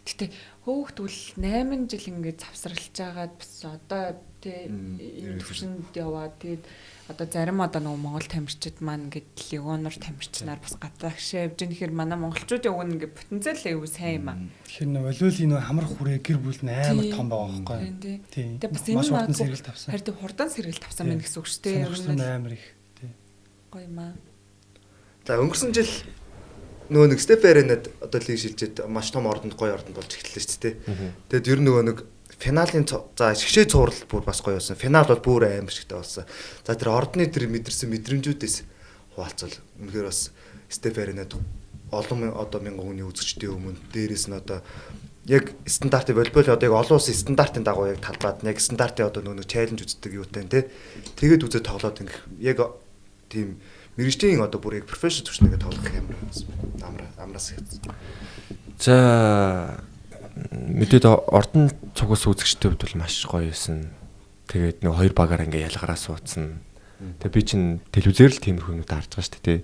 S3: Гэтэ хөөхтвэл 8 жил ингээд завсралж байгаад бас одоо те энэ төвшөнд яваад тэгээд одоо зарим одоо нөгөө Монгол тамирчид маань ингээд легоноор тамирчнаар бас гадаа гшээ явж нэхэр манай монголчуудын уг нь ингээд потенциал аягүй сайн юм аа.
S2: Тэгэхээр нөө өлөөлийн нөө хамрах хүрээ гэр бүл нь амар том байгаа байхгүй.
S3: Тийм. Тэгээ бас энэ
S2: хурдан
S3: маань
S2: сэргэл тавсан.
S3: харин хурдан сэргэл тавсан байх гэсэн үг шүү дээ. Ер
S2: Сонирхсан
S3: нь
S2: амар их. Тийм.
S3: гоё юм аа.
S1: За өнгөрсөн жил нөгөө нэг Стеференэд одоо лиг шилжээд маш том ордонд гоё ордонд болж эхэллээ шүү дээ. Тэгэд ер нь нөгөө нэг финалийн за шгшээ цуврал бүр бас гоё болсон. Финал бол бүр аим шигтэй болсон. За тэр ордны тэр мэдэрсэн мэдрэмжүүдээс хуваалцвал үнэхээр бас Стеференэд олон одоо мянган хүний үзэгчдийн өмнө дээрээс нь одоо яг стандартын волейбол одоо яг олон улсын стандартын дагуу яг талбайд яг стандартын одоо нөгөө чаленж үздэг юутай тий. Тэгээд үзээд тоглоод ингэх яг тийм мэрэгжлийн одоо бүр яг профешнл төвчнөгээ тоглох юм амраас их.
S4: За мэдээд ордон цугаас үзэгчтэй хувьд бол маш гоё байсан. Тэгээд нэг хоёр багаар ингээ ялгараа суудсан. Тэгээд би чинь телевизээр л тиймэрхүү юмнууд харж байгаа шүү дээ.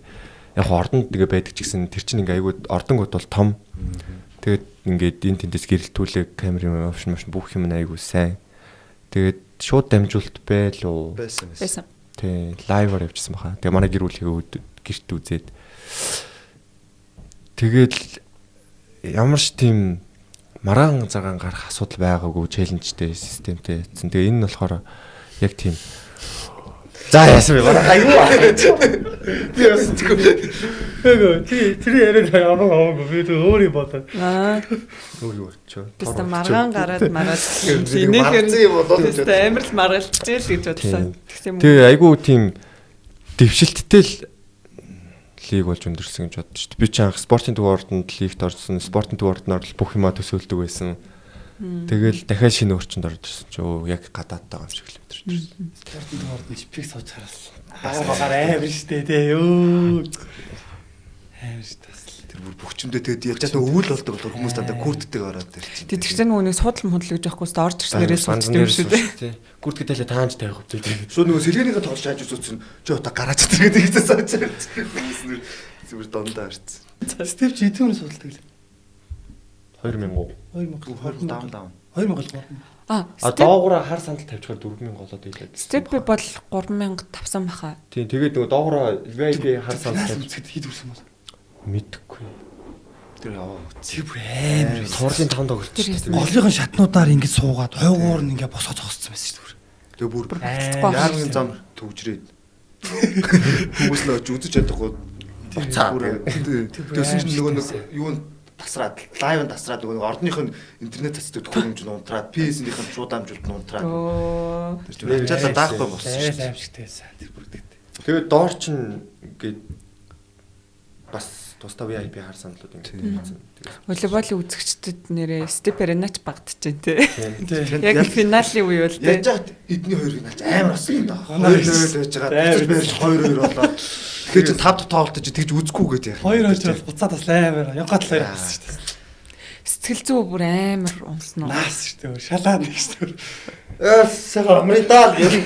S4: Яг ордонд тэгээ байдаг ч гэсэн тэр чинь ингээ айгүй ордонгууд бол том. Тэгээд ингээд энэ тэндээс гэрэлтүүлэг камерын опшн бүх юм айгүй сайн. Тэгээд шууд дамжуулт байлуу.
S3: Байсан.
S4: Тэ лайваар явчихсан баха. Тэгээ манай гэр бүлийнхээ гэрт үзээд тэгэл ямар ч тийм маргаан цагаан гарах асуудал байгаагүй челленжтэй системтэй ятсан. Тэгээ энэ нь болохоор яг тийм за яасан бэ маргаан аюу. Би бас
S2: Эгэ тэр яриад аваагүй би тэр өөрийн бодоод.
S4: юу ч.
S3: Тэстэ маргаан гараад энийхэр тэстэ амар л маргалж ил гэж бодлоо.
S4: Тэгээ айгүй тийм дэвшилттэй л лиг болж өндөрсөн гэж боддоо шүү дээ. Би ч анх спортын төв ордонд лигт орсон. Спортын төв ордоноор л бүх юмаа төсөөлдөг байсан. Тэгэл дахиад шинэ орчинд орж ирсэн чи яг гадаадтай юм шиг л өдөрч ирсэн.
S2: Спортын төв ордонд чипик сууж хараасан. Багаар амар штэ тий. Ёо. Амар штэ.
S1: Тэр бүр бүх өвчмдөө тэгээд яаж чадаа өвөл болдог болохоор хүмүүс дандаа куртдэг ороод ирчих.
S3: Тэр чинь нөгөө нэг суудал мудлаж байхгүй өстө орж ирсэн нэрээс
S4: бандан
S3: юм шүү дээ.
S4: тий. Гүрд гэдэлээ таанч тавих хөтэй тий.
S1: Шууд нөгөө сэлгэнийхээ тоглож хааж үзсэн чи одоо гараач тэргээд ихсэн санаж. Зүгээр дондоо харцсан.
S2: Степ чи хэдэн хүнээс судалдаг лээ?
S4: 2000.
S2: 2003.
S3: А
S4: доогуура хар сандал тавьчихаар 4000 голоод ийлээ.
S3: степ бол 3500 баха.
S4: Тийм тэгээд нөгөө доогуура VIP хар сандал
S2: Үзэхэд хэд хүрсэн бол?
S4: мэдхгүй.
S1: Тэр яваа.
S2: Тэр бүр амар.
S4: Турлын 5 тоглолт.
S2: Голынхын шатнуудаар ингэж суугаад хойгоор нь ингэ босоо зогссон байсан шүү дээ.
S1: Тэгээ бүр
S3: Яарны
S1: яарны зам төвжрээд хүмүүс нөөч үзэж чадахгүй тэгсэн чинь нөгөө нэг юу тасраад лайв тасраад нөгөө ордных нь интернет цацдаг төхөөрөмж нь унтраад PS-ийнх нь шууд амжилт нь унтраад тэр ачаалаа даахгүй болсон шүү дээ.
S2: Аимшигтэйсэн тэр бүрдэгтэй.
S4: Тэгээд доор чинь ингээд бас тусдаа VIP хар сандлууд ингээд.
S3: Волейболын үзэгчдэд нэрээ степ аренач багдчихээн тий.
S1: Тэгээд
S3: Яг финалийн үе бол тий.
S1: яаж яхад эдний хоёрыг наач амар болсон даа. 2-0 байж байгаа. Буцаж байж 2-2 болоо. Тэгэхээр чи 5 тоглолтож тэгж үзэхгүй гээд яах.
S2: 2-2 бол буцаад бас амар янгат л байсан шүү дээ.
S3: Сэтгэл зүй бүр амар унсан уу.
S2: Наас шүү дээ. Шалаа нэг шүү дээ.
S1: Сайхан амритал гэх.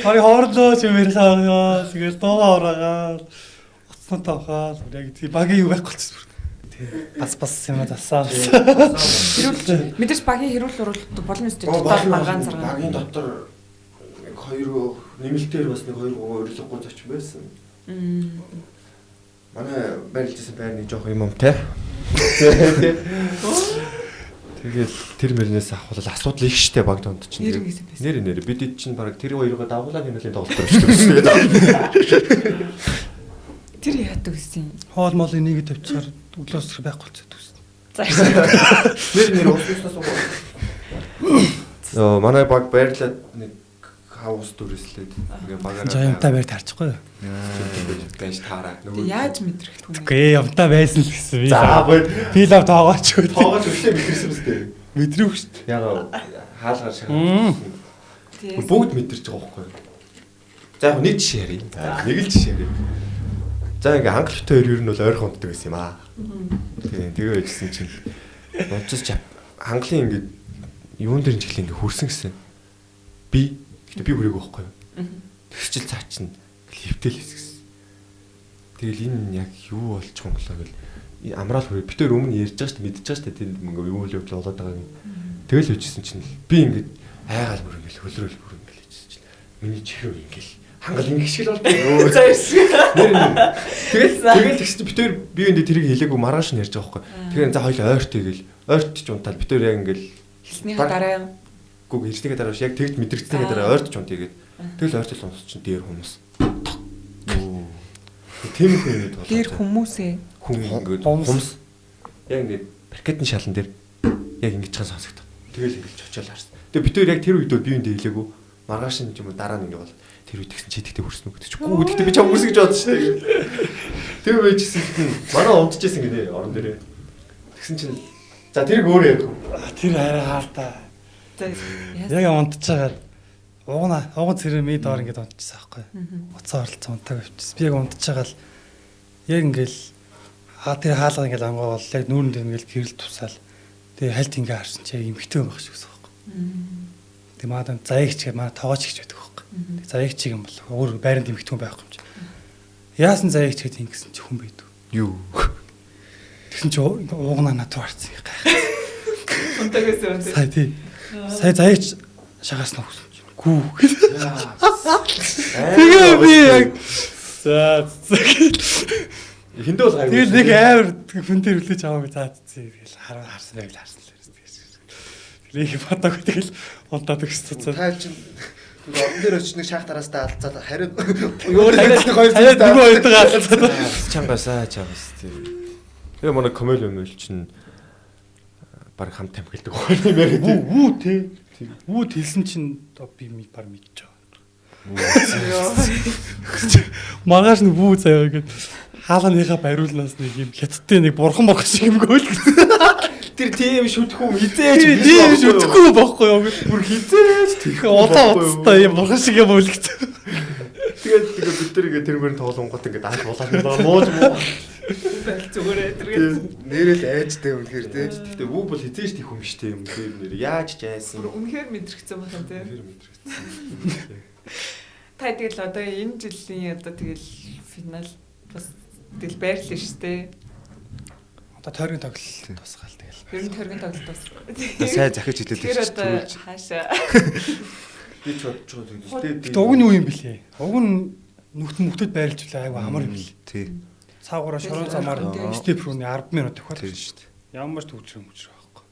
S2: Хари хорлоо ч юмэр хаагаа. Тэгээд доо ораагаа. Утсан тавхаа. Яг тийм багийн юу байхгүй болчихсон. Бас юм дасаа.
S3: Мэдээж багийн хэрүүл оруулалт болно шүү дээ. Дотоод маргаан заргаан.
S4: Багийн дотор нэг 2 нэмэлтээр бас нэг 2 урилгагүй зочин байсан. Манай барилжсэн байрны жоох юм те. Тэгээд тэр мөрнөөс авахвал асуудал их штэ баг донд чинь. Нэр бид чинь баг тэр хоёроо дагуулаа хэмнэлийн тоглолт шүү.
S3: Тэр яадаг гэсэн.
S2: Хоол молын нэг тавьчихаар өглөөс байхгүй болчиход үсэн.
S4: Нэр ууснаас уу. Манай баг байрлаад нэг хаус дүрслээд ингээ багаараа.
S2: Жаямтай байр таарчихгүй юу?
S4: Байж таараа.
S3: Яаж мэдрэх түн.
S2: Үгүй ямтай байсан л гэсэн.
S4: За
S2: би лав тоогооч.
S4: тоогооч өглөө мэдэрсэн үстэй.
S2: Мэдрэх шүү дээ.
S4: Яг хаалгаар шахах. Бүгд мэдэрч байгаа байхгүй юу? За яг нэг жишээ ярив. Нэг л жишээ ярив. За ингээ хангалттай хоёр ер нь бол ойрхон унтдаг байсан юм аа. Тэгээ байжсэн чинь уучиж хангалын ингээ юун дээр чиглэл ингээ хөрсөн гэсэн. Би хүрээгүй байхгүй юу? Тэгсчил цаа чинь хөвтөлээс гэсэн. Тэгэл энэ яг юу болчих юм болоо гэл амраал хүрээ би тэр өмнө ярьж байгаа шүү дээ мэдчихэж байгаа шүү дээ тэр ингээ юу л явдал болоод байгаа юм. Тэгэл байжсэн чинь би ингээ айгаал бүр ингээ хөлрөөл бүр ингээ хийчихсэн чинь миний чихрөө ингээ хангал ингээ шиг л болдог. Тэгэл тэгсэн би тэр би энэ тэрийг хэлээгүй маргааш нь ярьж байгаа байхгүй. Тэгэхээр за хоёул ойрт тэгэл ойрт ч унтаад би тэр яг ингээл
S3: хэлснийхаа дараа
S4: гүг ирснийхээ дараа яг тэгж мэдрэгцнийхээ дараа ойрт ч унтъя гээд тэгэл ойрт л унтчих чинь дээр хүмүүс. Тийм хүмүүс болоо.
S3: дээр хүмүүсээ
S4: хүн ингээд хүмүүс яг ингээд паркетын шалан дээр яг ингэж чан сонсогдсон. Тэгэл ингээд очиод харсан. Тэгээ би тэр яг тэр үед бол би үндэ хэлээгүй маргааш нь юм дараа нь ингээ бол тэр үед тэгсэн чи тэгтээ хүрсэн үг гэдэг чи гүү тэгтээ би чам хүрсэн гэж бодсон шүү дээ. Тэр байжсэн чинь манай унтчихсэн гинэ орон дээрээ. Тэгсэн чинь за тэрийг өөрөө яг.
S2: Тэр арай хаалтаа. Яг унтчихагаад ууган цэрэг ми доор ингээд унтчихсан аахгүй. Уцаа оролцсон унтааг авчихсан. Би яг унтчихагаа л яг ингээл тэр хаалга ингээл ангуувал яг нүүрэн дээр ингээл гэрэл тусаал. Тэгээ хальт ингээ харсан чи яг эмхтэй байх шиг байсан аахгүй. Тэгээ маадан заяагч гэ маа тоогооч гэж байдаг аахгүй. Заяагч юм бол өөр байранд эмхтэй байхгүй юм чи. Яасан заяагч гэд ингэсэн чи хүн байд. Юу. Тэгсэн чи уугнаа над руу харсан гайхаа.
S3: унтаагаас унтаа.
S2: Сая тий. Сая заяагч шагаас нь өгсөн. Гүү. Тэгээ би яг за
S4: хиндэ бол гайгүй.
S2: тэгэл нэг амар хүн дээр хүлээж аваагүй заацсан. Тэгэл харсан байл харсан л байсан. Тэрийг бодоагүй тэгэл унтаад өгсөн.
S1: Та чинь орон дээр очиж нэг шахтараас та алцаад харин
S2: өөр нэг хоёртойгоо алцаад
S4: чангасаа чангас тий. Тэгээ манай комел өмөл чинь баг хамт тамхилдаг байх юм яриа тий.
S2: Үү тий. Үү хэлсэн чинь би баг мэдчихэв. Маргааш нэг бүү заяа гэд хаалганыхаа бариулнаас нэг юм хятадтай нэг бурхан шиг юм гоол.
S4: Тэр тийм шүтгэхгүй хизээж
S2: тийм шүтгэхгүй байхгүй юу?
S4: Бүр хизээж
S2: тийм удаа уцтай юм бурхан шиг юм өлгөц.
S4: Тэгээд бид нар ингээд тэр мөрөнд тоглонгот ингээд ааш болоод мууж муу.
S3: Бэл зүгээрээ тэргээд
S1: Нэрэл айжтай үнэхээр тий.
S4: Гэтэ үү бол хизээш тийх юм биш те юм тэр нэр яаж жайсан.
S3: үнэхээр мэдрэгцэн байна тий.
S4: Тэр мэдрэгцсэн.
S3: Та тэгэл одоо энэ жилийн одоо тэгэл финал бас тэгэл байрлаа шүү дээ.
S2: Одоо тойргийн тоглолт тусгаал тэгэл.
S3: Ер нь тойргийн тоглолт бас.
S1: Сайн захиж хэлээд
S3: Тэр одоо хаашаа.
S4: Би ч бодож байгаа тийм.
S2: Гэтэ уг нь юу юм бэлээ? Уг нь нүхтэд байрлаж үлээ айгу амар юм бэл.
S1: тий.
S2: Цаагаараа шорон замаар степ рүүний 10 минут тохиол.
S1: Тэр шүү дээ.
S2: Ямар ч төвчрөө байхгүй.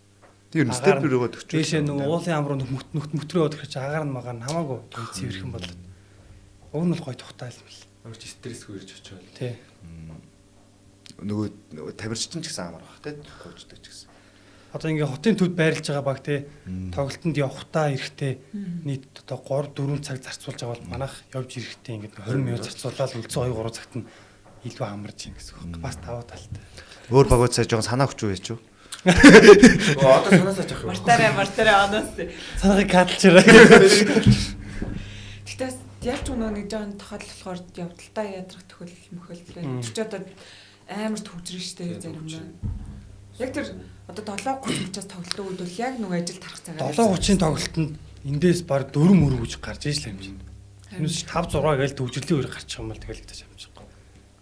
S1: Тэр нь степ рүүгээ төгч.
S2: Дэшээ нөгөө уулын ам руу нүхтрөө өдрөж агаар нь магаар хамаагүй цэвэрхэн болоод. Уг нь бол гой тухтай юм бэл.
S4: Ямар ч стрессгүй ирж очивол.
S2: Тий.
S1: Нөгөө тамирчин ч гэсэн амар баг тий. Коучдаг ч гэсэн.
S2: Одоо ингээ хотын төвд байрлаж байгаа баг те тоглолтод явахтаа эрэхтэй нийт одоо 3 4 цаг зарцуулж байгаа бол манайх явж эрэхтэй ингээ 20 минут зарцуулаад үлдсэн 2 3 цагт нь илүү амарч ийн гэсэн үг. Бас даваа талтай.
S1: Өөр багууд цаа жоохон санаа хүч үү яч юу?
S4: Одоо санаасаа жах юм.
S3: Мартараа оноос.
S2: Санааг кадлчираа.
S3: Гэтэ яг ч нөгөө нэг жоон тохиолдохоор явдалтай ядрах төхөл мөхөлтэй. Тэр ч одоо амар төвжрэн штэ зарим нь. Яг тэр одоо 7:30-аас тоглолтын үед бол яг нөгөө ажил тарах цагаар
S2: 7:30-ийн тоглолтод эндээс баг 4 мөр гэж гарч иж л хэмжин. Тэрнээс 5 6 гээл төвжирлийн үеэр гарчих юм бол тэгэл гэж амжихгүй.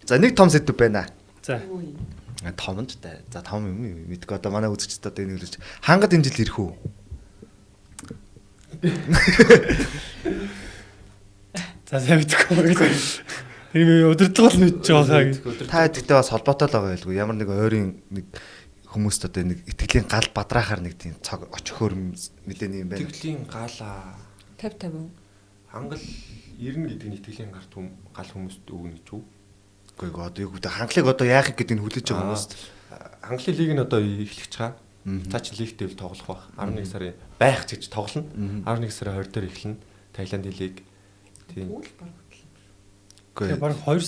S1: За нэг том сэдв байна.
S2: За.
S1: Том нь ч та. За том юм мэдгүй одоо манай үзэгчд одоо энэ хэлж хангад энэ жил ирэх үү?
S2: За сайн мэдгүй. Тийм өдөртлөг мэдж байгаа.
S1: Та гэдэгтэй бас холбоотой л байгаа байлгүй. Ямар нэг ойрын нэг хүмүүст одоо нэг итгэлийн гал бадраахаар нэг тийм цаг очихоор нэлээний юм байна.
S4: Итгэлийн галаа
S3: 50
S4: хангал 90 гэдэг нь итгэлийн гал хүмүүст өгнө гэж үү?
S1: Үгүй одоо юу гэдэг хангалыг одоо яах гэдгийг хүлээж байгаа хүмүүст
S4: хангалын лиг нь одоо эхлэх чагаа. Цаа чи лигтэй л тоглох байх. 11 сарын байх гэж тоглоно. 11 сарын 20 дээр эхэлнэ. Таиландын лиг. Тийм.
S2: Тэгээ баг 2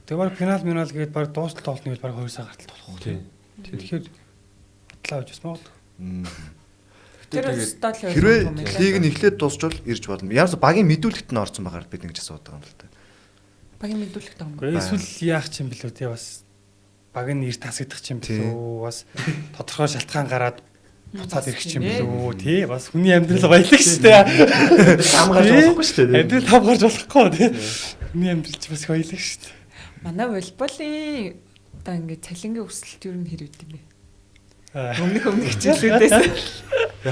S2: тэгээ баг финал гээд баг дуустал тоглоно гэж баг 2 сар гартал болох.
S4: Тийм.
S2: Тэгэхээр батлаа гэж бас магадгүй.
S3: Тэр стол
S1: хэрвээ лиг нь эхлээд дуусчвал ирж болно. Ямар ч багийн мэдүүлэгт нь орсон байгаа бид ингэж асуудаг юм л та.
S3: Багийн мэдүүлэгт байгаа юм.
S2: Гэхдээ эсвэл яах ч юм бэлүү те бас баг нь нэр тасагдах ч юм бэлүү бас тодорхой шалтгаан гараад буцаад ирэх ч юм бэлүү тий бас хүний амьдрал баялаг шүү дээ.
S4: Хамгаалж болохгүй шүү дээ.
S2: Амьдрал хамгаалж болохгүй тий. Хүний амьдрал ч бас баялаг шүү дээ.
S3: Манай волейболын одоо ингээд цалингийн өсөлт юу нь хэрэг юм бэ? Өмнөх хичээлүүдээс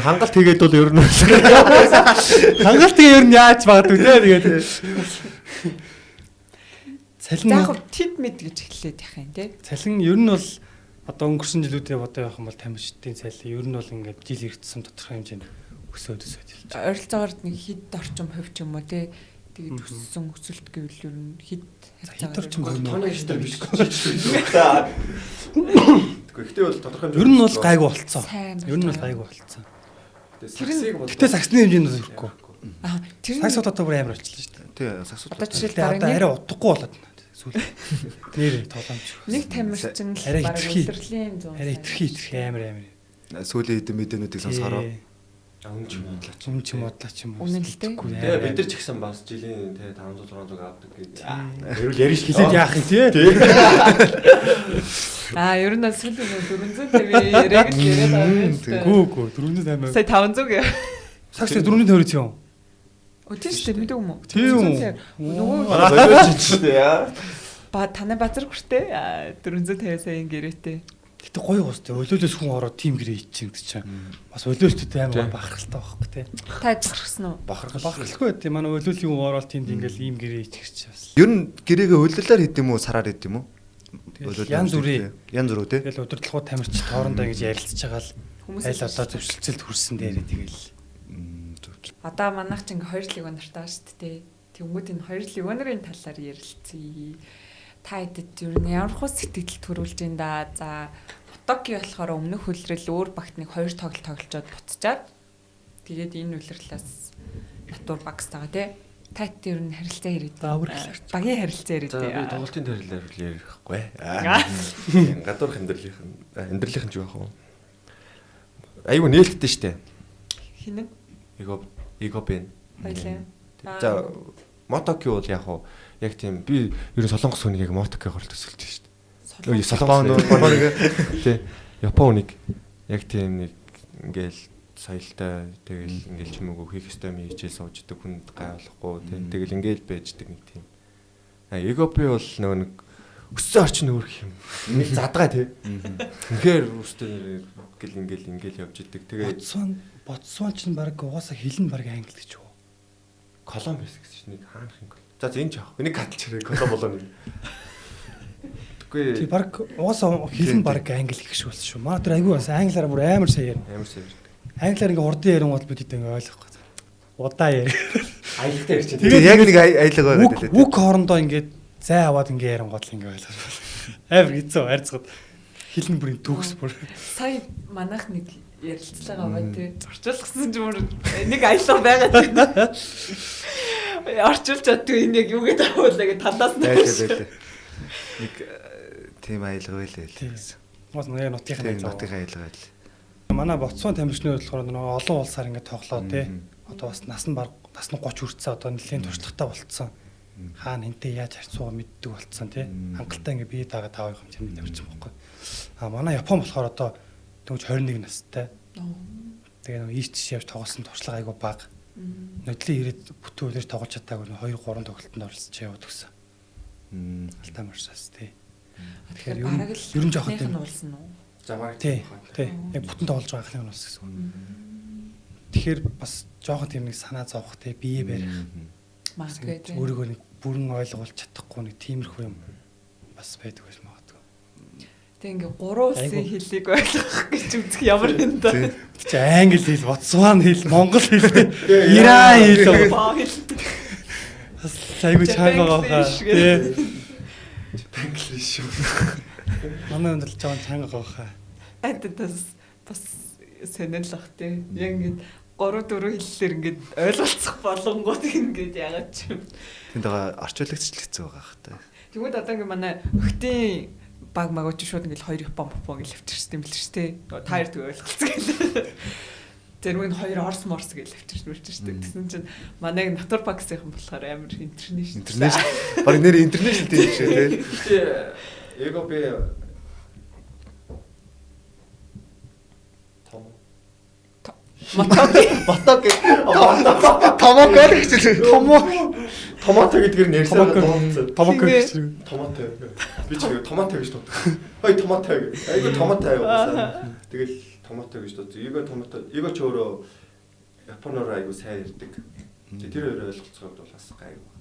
S4: Хангалт хийгээд бол ер нь
S2: хангалт ер нь яаж магадгүй те тэгээд цалин
S3: яг тэд мэд гэж хэлээд яхаа юм те.
S2: Цалин ер нь бол одоо өнгөрсөн жилүүдээ бодоо явах юм бол тамирчдын цалин ер нь бол ингээд жил эргэжсэн тодорхой хэмжээнд өсөөд хэлж.
S3: Ойролцоогоор нэг хэд орчим хувь ч юм уу те. Тэгээд өссөн өсөлт гэвэл ер нь хэд
S2: орчим
S4: тооны хэвээр биш. Гэхдээ бол тодорхой
S2: ер нь бол гайгүй болцсон. Ер нь бол гайгүй болцсон. Гэтэ саксны хэмжээнд бас өгөхгүй.
S3: Аа тэр
S2: саксууд одоо бүр амар болчихлоо шүү дээ.
S1: Тий, саксууд.
S3: Одоо жишээлбэл
S2: одоо арай удахгүй болоод байна. Сүүл. Нэр тоглоомч.
S3: Нэг тамирчин л
S2: арай
S3: бараг
S2: итгэхий.
S3: өдөрлийн 100.
S2: Арай итгэхий амар.
S1: Сүүлийн хэдэн мэдээнүүдийг сонсохороо
S4: Өмнө ч юм уу лаач.
S2: Өмнө ч юм удлаач юм уу.
S3: Үнэлтэй.
S4: Тэгээ бид нар ч ихсэн бас жилийн тэ 500 600 авдаг гэж. Эрүүл яриш
S2: хэлээд яах юм тий.
S3: Ер нь сүүлийн 400 тавь яриаг л яриад байгаа юм шүү дээ.
S2: Гүү 450.
S3: Сая 500 гэ.
S2: Сакс 450 юм.
S3: Өтөн шүү дээ мэдээ юм уу?
S2: Тийм.
S3: Нөгөө
S4: болооч шүү дээ яа.
S3: ба танай базар хүртээ 450 саяын гэрээтэй.
S2: Гэтэ гоё уустай. Өлөөлөөс хүн ороод тим гэрээ ичсэн гэдэг чинь бас өлөөлтөд амар бахархалтай байхгүй тий.
S3: Та бахархсан уу?
S2: Бахархалгүй байт. Манай өлөөлийн хүн ороод тиймд ингээл ийм гэрээ ичих чи бас.
S1: Ер нь гэрээгээ өлөлөөр хийд юм уу, сараар хийд юм уу?
S2: Янз бүрий.
S1: Янз бүрөө тий.
S2: Тэгэл удирдлагууд тамирч тоорондоо ингэж ярилцж байгаа л
S3: Хүмүүс
S2: айл одоо зөвшөлтсөлд хүрсэн дээрээ тэгэл.
S3: Одоо манайх ч ингээ 2 лиг онортой шүү дээ. Тэнгүүд энэ 2 лиг онорын талаар ярилцъя. Та хэдэд ер нь ямар хөө сэтгэл төрүүлж ин да. За Токио болохоор өмнөх хөлрөл өөр багт нэг 2 тоглолт тоглолцоод буцчаад тэгээд энэ үлрэлээс натур багс тагаа тий. Та хэдэд ер нь харилцаа яриад. Багийн харилцаа яриад.
S4: За би тоглолтын тарилаар ярихгүй. Гадуурх амьдралынх нь юу яах вэ? Айгу нээлттэй штэ.
S3: Хинэ?
S4: Эго бэн.
S3: Баялаа.
S1: За
S4: Мотоки бол яг тийм би ер нь солонгос хүнийг яг мотокигаар л төсөлдөж шүү дээ.
S3: Солонгос
S4: Тий. Япон хүнийг яг тийм нэг ингээл соёлтой тэгэл ингээл чимээгүй хийх ёстой юм хичээл сууждаг хүнд гайвлахгүй тий. Тэгэл ингээл байждаг нэг тийм. Егопи бол нөгөө нэг өссөн орчин өөр юм. Нэг задгаа тий. Үнэхээр өстэй ингээл явж идэг. Тэгээ
S2: Ботсван ч баг угаасаа хэлэн баг англи гэж юу?
S4: Колумбис гэсэн чинь нэг хаанах юм. За энэ ч яах. Энийг катч хэрэг Колумб болоо нэг.
S2: Тий баг угаасаа хэлэн баг англи гэх шиг болсон шүү. Манай тэр айгүй бас англиараа бүр амар сайн ярина.
S4: Амар сайн.
S2: Англиар ингээ урдын ярин бол бид ингээ ойлгохгүй. Удаа яар.
S4: Аялалтай ярьж
S1: Тэгээ яг нэг аялал байгаа гэдэг.
S2: Үг хоорондоо ингээд зай аваад ингээ ярин гол ингээ ойлгож. Амар хэцүү харьцаад хэлэн бүрийн төгс бүр.
S3: Сая манайх нэг ярилцлага аваа тий. Орчуулсан ч мөр нэг аялал байгаа тий. Орчуулж чадгүй энэ яг юу гэдэг авуулаа гэж талаас нь.
S1: Нэг тийм аялал байлаа л гэсэн.
S2: Мос нэг нутгийн аялал.
S1: Нутгийн аялал байл.
S2: Манай Ботсван тамирчны бодлохоор нөгөө олон улсаар ингээ тоглоо тий. Одоо бас нас нь 30 хүрсэн одоо нэлийн туршлагатай болцсон. Хаана энтэй яаж харьцуугаа мэддэг болцсон тий. Хангалттай ингээ бие дагаад таавах юм чинь тавьчихсан байхгүй. Манай Япон болохоор одоо төгж 21 настай. Тэгээ нөгөө ийш тийш явж тоглосон туршлага айгүй бага. Нодлын ирээд бүтэн үлээж тоглож чадаагүй 2 3 тоглолтод оролцож яваад өгсөн. Алтаа маршаас тий. Тэгэхээр ер нь жоохон тийм
S3: уулсан уу?
S4: Замаар
S2: тий. Яг бүтэн тоглож байгаа ахлын ус гэсэн. Тэгэхээр бас жоохон тийм нэг санаа зовох тий бие барих.
S3: Магадгүй тий.
S2: Өөрийгөө нэг бүрэн ойлгуулж чадахгүй нэг тиймэрхүү юм бас байдаг байж магадгүй.
S3: Тэг ингээ 3 улсын хэлийг ойлгох гэж үзэх ямар юм да.
S2: Чи англи хэл, Ботсван хэл, монгол хэл, Иран хэл. Бас айгүй чанга байгаа тий.
S4: English шүү.
S2: Манай өндөрлж байгаа чанга байгаа.
S3: Бас сонирхолтой тий. Яг ингээ 3 4 хэллэр ингээд ойлголцох болонгууд ингээд ягаад ч юм.
S1: Тэнд байгаа орчуулагч л хэцүү байгаа хта.
S3: Тэгвэл одоо ингээ манай өхтийн баг магууч шууд ингээл 2 Япон гэж авчирсан юм л шүү дээ. Та хоёр тэг ойлголцсон гэл. Тэр мөн 2 Орс морс гэж авчирсан шүү дээ. Тэсэн чинь манай натур паксийнхан болохоор амар интернэшнл.
S1: Бараг нэр интернэшнл тийм шүү дээ.
S4: Эго би
S3: Мотоки.
S1: Томоо гэж
S4: томато гэдгээр нь ярьсан
S2: томоо гэж.
S4: Томато. Би ч томато гэж дууддаг. Хой томато гэж. Айгу томато аюулсан. Тэгэл томато гэж дууддаг. Эго ч өөрөө японоор айгу сайн ярьдаг. Тэр хоёр ойлголцоход бол бас гайгүй.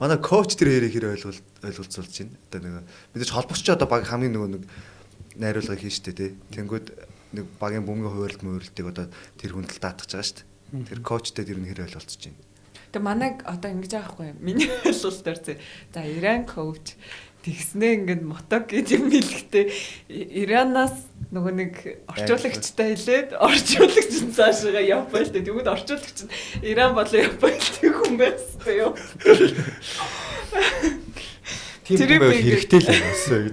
S1: Манай коуч тэр хоёрыг хэр ойлголцуулж байна. Одоо нэг бид ч холбогч одоо баг хамгийн нэг найруулга хийн штэ тий. Тэнгүүд нэг багийн бөмбөгийн хувирлтыг одоо тэр хүндэл даатгаж байгаа штэ. Тэр коучтэй тэр нь хэр ойлголцож байна.
S3: Тэгээ манай одоо ингэж байгаа байхгүй юу? Миний ойлголтоор за Иран коуч тэгснээ ингээд моток гэж юм хэлэхдээ Иранаас нөгөө нэг орчуулагчтай хэлээд орчуулагч нь цаашаа Японд тэгвэл орчуулагч нь Иран болоо Японд хүн байсан юу?
S4: Тийм байх хэрэгтэй л байна.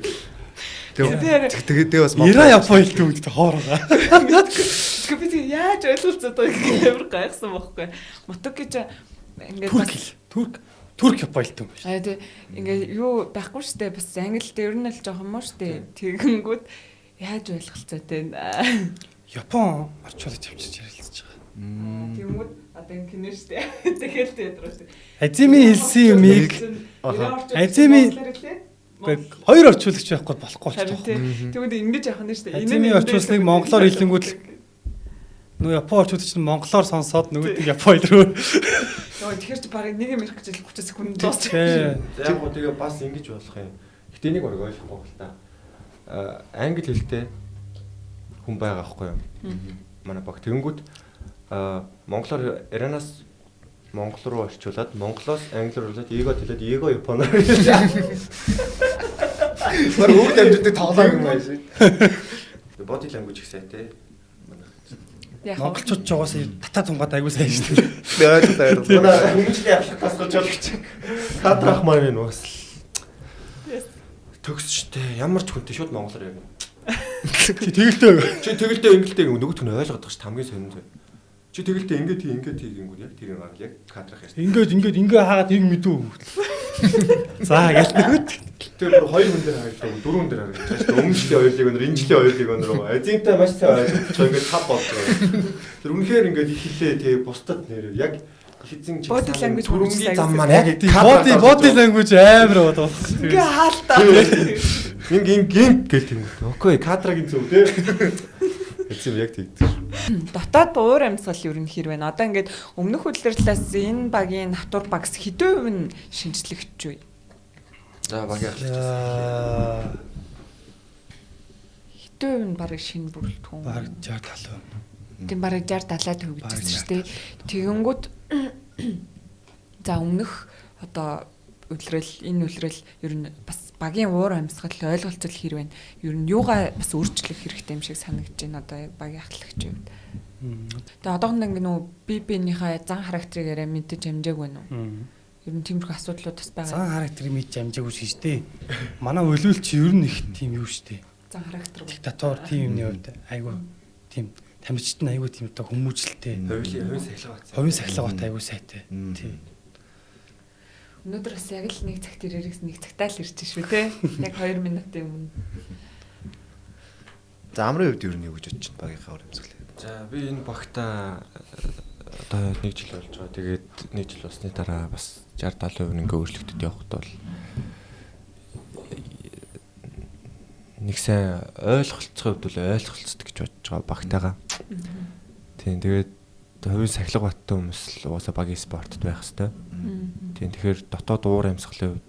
S1: Тэгээ бас
S2: Иран Япон хэлдэг үгтэй хоороо.
S3: Тэгэхээр би яаж ойлголцоод байгааг амар гайхсан байхгүй. Моток гэж ингээд
S2: Турк Япон хэлдэг юм биш.
S3: Тэг ингээ юу байхгүй штэ бас англи дээр нь л жоохон муу штэ. Тэгэнгүүт яаж ойлголцоо те.
S2: Япон орчуулагч авчирч ярилцж байгаа.
S3: Тэнгүүд одоо ингэ кинэ штэ. Тэгэл театрт.
S2: Азими хэлсэн юмыг Азими хоёр орчуулагч байхгүй болохгүй болчихсон.
S3: Тэгвэл ингэж явах нь штэ.
S2: Азими орчуулсныг монголоор хэлэнгүүт нөгөө Япон орчуулагч нь монголоор сонсоод нөгөө Япон руу.
S3: Тэгэхээр чи барыг нэг юм ярих гэж 30 секунд дуусчих.
S4: Яг гоо тэгээ бас ингэж болох юм. Гэтэ энийг баг ойлгохгүй л та. Англи хэлтэй хүн байгаа байхгүй юу? Манай баг тэгэнгүүт монголоор Иранаас монгол руу орчуулад монголоос англи руу оруулаад эго хэлээд эго японоор
S1: Баг үг дамждаг тоглоом юм байна шүү.
S4: Body language их сайтай.
S2: Монголчууд ч угаасаа татаа тунгаад аягүй сайн шүү дээ.
S4: Манай хүмүүжлийн авлахаас болж олгч. Кадрах маань энэ бас төгсчтэй ямар ч хүнтэй шууд монголоор ярина.
S2: Тэгэлтэй.
S4: Чи тэгэлтэй ингэлтэй нөгөөдг нь ойлгоод байгаа ш хамгийн сонирхол. Чи тэгэлдээ ингээд хийгингүү яг тэрийг гаргал яг кадрах ярьсан.
S2: Ингээд хаагаад яг мэдүү. За гэлтэгүүд.
S4: Тэр бүр 2 хүн дээр харагдав, 4 хүн дээр харагдав. Өмнө жилийн хоёрлыг өнөр, энэ жилийн хоёрлыг өнөр. Эзэнтэй маш сайн ойлгож ингээд 5 болдог. Тэр үнэхээр ингээд их хилээ тэгээ бусдад нэр яг хизэн чиг
S3: Body language
S4: түрүүнгийн зам маань яг
S2: Body language амар бодох.
S3: Ингээ хаалтаа.
S4: Гинт гэл тийм. Окей, кадрагийн зөв тий. Эцэм яг тэгдэг.
S3: Дотоод уур амьсгал ер нь хэр байна. Одоо ингээд өмнөх удирлаас энэ багийн натур багс хэдэн хувь нь шинжлэгдэж вэ?
S4: За багийн
S3: Хэдэн хувь нь барыг шинэ бүрэлдэхүүн.
S2: Бараг 60-70%.
S3: Тийм барыг 60-70 төгөлжсөн шүү дээ. Тэгэнгүүт за өмнөх одоо энэ үлрэл ер нь бас багийн уур амьсгал ойлголцол хэр байна. Ер нь юугаа бас өөрчлөх хэрэгтэй юм шиг санагдаж байна одоо багийн ахлагч юм. Тэгээ одоохондоо ингээ нөө бибинийхээ зан характерыг яриа мэдэж амжааг байна уу? Ер нь тиймэрхүү асуудлууд бас байгаа.
S2: Зан характерыг мэдж амжаагүй шүү дээ. Манай өлөөлч ер нь их тийм юу шүү дээ.
S3: Зан характер.
S2: Диктатор тийм юмны үед айгүй тийм тамирчид нь айгүй тийм одоо хүмүүжлэлтэй. Хувийн сахилга бат айгүй сайтай. Тийм.
S3: Өнөөдөр бас яг л нэг цагт ирээрээс нэг цагтаа л ирчих шүү те. Яг 2 минутын өмнө.
S1: За амрын хувьд ер нь юу гэж бодож байна багийнхаа уур амьсгал.
S4: За би энэ багтаа одоо 1 жил болж байгаа. Тэгээд 1 жил болсны дараа бас 60-70% ингээ өөрчлөгдөд явахд бол нэг сайн ойлголцох хувьд бол ойлголцдог гэж бодож байгаа багтайгаа. Тийм тэгээд хувийн сахилга баттай хүмүүс л угаасаа багийн спортод байх хэвээр. Тийм тэгэхээр дотоод уур амьсгалын хувьд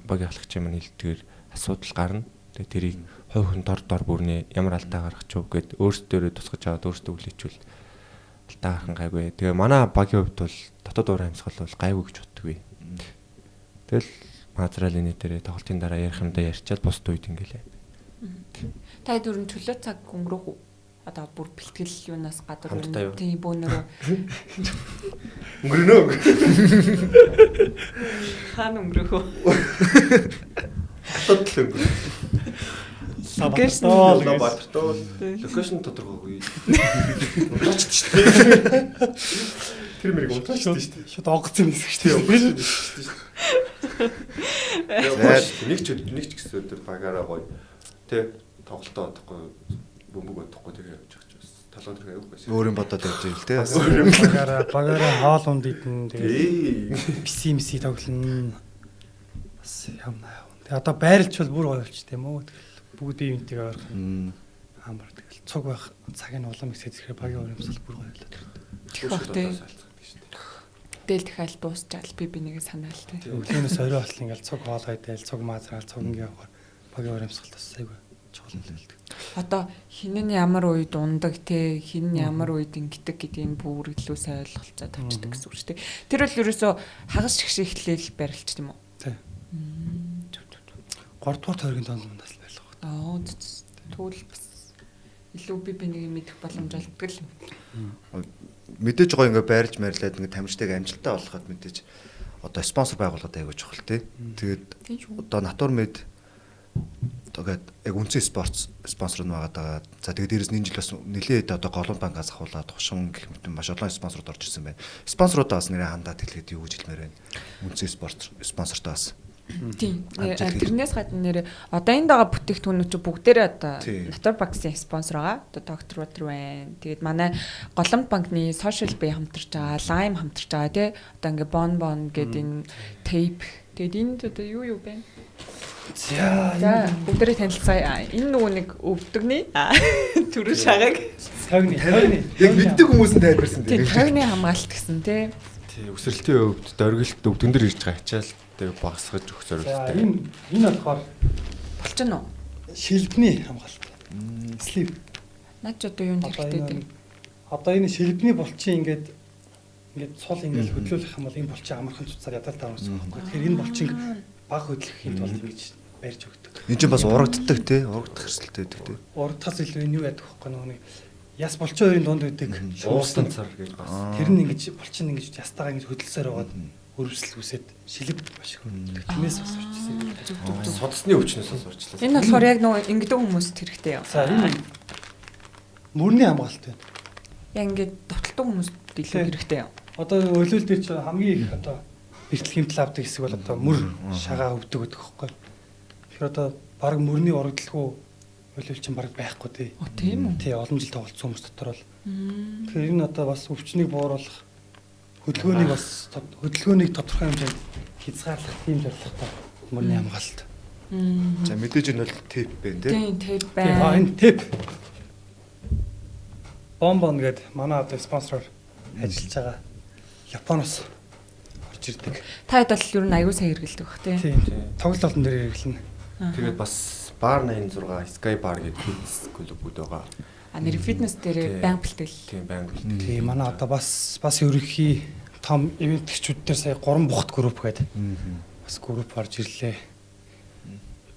S4: багийн ахлагчийн маань хэлдгээр асуудал гарна. Тэгээд тэрийг хувь хүн дор бүрнээ ямар алдаа гаргах ч вэ гэд өөрсдөө тусгаж аваад өөрсдөө хүлээчүүл алдаа гарах гайгүй. Тэгээ манай багийн хувьд бол дотоод уур амьсгал бол гайгүй гэж боддоггүй. Тэгэл материалын нэтэрээ тоглолтын дараа ярих юмдаа ярьчаад бусд үед ингээл.
S3: Та дөрөв чөлөө цаг өнгөрөх үү? Одоо бүр бэлтгэл юунаас гадар
S4: Хамтдаа юу?
S3: тийм бөөнөрөө
S4: Өнгөрнөө.
S3: хаана өнгөрөх үү?
S4: Дотоод л өнгөрнөө. Батартол локейшн тодорхойгүй. Унтаач шүү дээ. Тэр мэрийг унтаач шүү дээ.
S2: Шууд онгоцсон хэсэг шүү дээ.
S4: Нэг ч гэсэн өдөр багаараа гоё. Тэ тоглолтоо одохгүй бөмбөг бодохгүй тэгээ явж байгаа ч бас талон тэрэг аягүй байсан.
S1: Өөрийн бодоод явж ирэл те.
S2: Багаараа хоол унд идэн тэгээ писимси тоглоно. Бас явна. Тэгээ одоо байрлч бол бүр гоё болч тийм үү. Тэгэл бүгд бие бинтийг ойрох. Амар тэгэл цуг байх цагийн улам ихсэж ирэхээр багийн уур амьсгал бүр гоё болоод байна.
S3: Тэгэх тий. Дээл дахиад дуусчаал би нэгээ санаал тий.
S2: Өглөөнөөс орой болтол ингээл цуг хоол хайдаал цуг маазраал цуг ингээ явахаар багийн уур амьсгал бас айгүй чухал хэлдэг.
S3: Одоо хинэн ямар үед ундаг те хин ямар үед ингэдэг гэдгийг бүр илүү сайн ойлголцоод тавьчихдаг гэсэн үг шүү дээ. Тэр бол ерөөсөө хагас шигшэхлэл барилч тийм үү?
S2: Тий. 3 дугаар тойргийн донд мандас л байлгаа.
S3: Тэгвэл бас илүү би нэг мэдэх боломж олддог л.
S1: Мэдээж гоо ингээ байрлж марлаад ингээ тамирчдаг амжилттай болгоход мэдээж одоо спонсор байгуулахад айгүй чухал тий. Тэгээд одоо натур мед тэгээд яг үнцэн спонсор нь байгаа. За тэгээд дээрэс нь энэ жил бас нэлээд одоо голланд банкаас ахуулаад тушин гэх мэт маш олон спонсорууд орж ирсэн байна. Спонсорудаа бас нэрээ хандаад хэлгээд юу гэж хэлмээр байна. Үнцэн спонсортой бас.
S3: Тийм. Тэрнээс гадна нэр одоо энд байгаа бүтээгдэхүүнүүд чи бүгдээрээ одоо натур багсын спонсор байгаа. Одоо доктор Батар байна. Тэгээд манай голланд банкны social bay хамтарч байгаа, lime хамтарч байгаа тий. Одоо ингээ bon гэдэг энэ tape. Тэгээд энд одоо юу байна? За бүгдээрээ танилцаа. Энэ нөгөө нэг өвдөгний төрөл шагааг
S2: Тойгны.
S1: Яг мэддэг хүмүүс нь тайлбарсан
S3: тийм тойгны хамгаалалт гэсэн тий.
S4: Тий өсрэлтийн өвд дөргөлт өвдөн дээр ирж байгаа ачаал тэгээ багсгаж өгөх зорилготой.
S2: Энэ болохоор
S3: Болчихно уу?
S2: шилбэний хамгаалалт. Sleeve.
S3: Наач одоо юунд хэрэгтэй дээ?
S2: Одоо энэ шилбэний булчин ингээд цул ингээд хөдлүүлэх юм бол энэ булчин амархан цуцаар ядал тавьсан байхгүй. Тэгэхээр энэ булчин баг хөдлөхийн тулд ингэж барьж өгдөг.
S1: Энэ чинь бас урагддаг тий. Урагдах хэрсэлтэй байдаг тий.
S2: Урагдахаас илүү энэ юу яадаг вэ? Нөгөө яс булчин хоёрын дунд үүдэг
S4: Уустан цар гэж бас.
S2: тэр нь ингэж булчин ингэж ястагаа ингэж хөдөлсөөр байгаад өрөвсөл үсээд шилэг маш их хөдөлдөг. Тиймээс бас урьдчилсан.
S4: Судасны өвчнөөс урьдчилсан.
S3: Энэ болохоор яг нөгөө ингэдэг хүмүүст хэрэгтэй юм.
S2: За энэ мөрний хамгаалалт байна.
S3: Яг ингээд довтлдог хүмүүст спорт илүү хэрэгтэй юм.
S2: Одоо өлөөл дээр ч хамгийн их одоо бэртэл хэмтэл авдаг хэсэг бол одоо мөр шагаа өвдөг гэдэг байхгүй. Тэгэхээр одоо баг мөрний урагдлгүй өлөөл чинь баг байхгүй тий.
S3: Тийм үү?
S2: Тий, олон жил тоглолцсон хүмүүс дотор бол. Тэгэхээр энэ одоо бас өвчнийг бууруулах хөдөлгөөнийг тодорхой хэмжээнд хязгаарлах тийм зорилготой мөрний хамгаалалт.
S1: За мэдээж энэ бол тип байна тий.
S3: Тийм, тэп
S2: Тийм,
S3: байна.
S2: энэ тип. Бомбон гэдэг манай одоо спонсороор ажиллаж байгаа Японоос орж ирдэг.
S3: Та хэд бол ер нь аягүй сайн хэрэгэлдэг бах тий.
S2: Тийм. Тоглолт олон дээр хэрэглэнэ.
S4: Тэгээд бас Bar 86 Sky Bar гэдэг фитнес клубүүд байгаа.
S3: Нэр фитнес дээр банк бэлтгэл.
S4: Тийм банк.
S2: Тийм, манай одоо бас ерөнхий том ивентгчүүд дээр сая 3 бухт групп гэдэг. Бас групп орж ирлээ.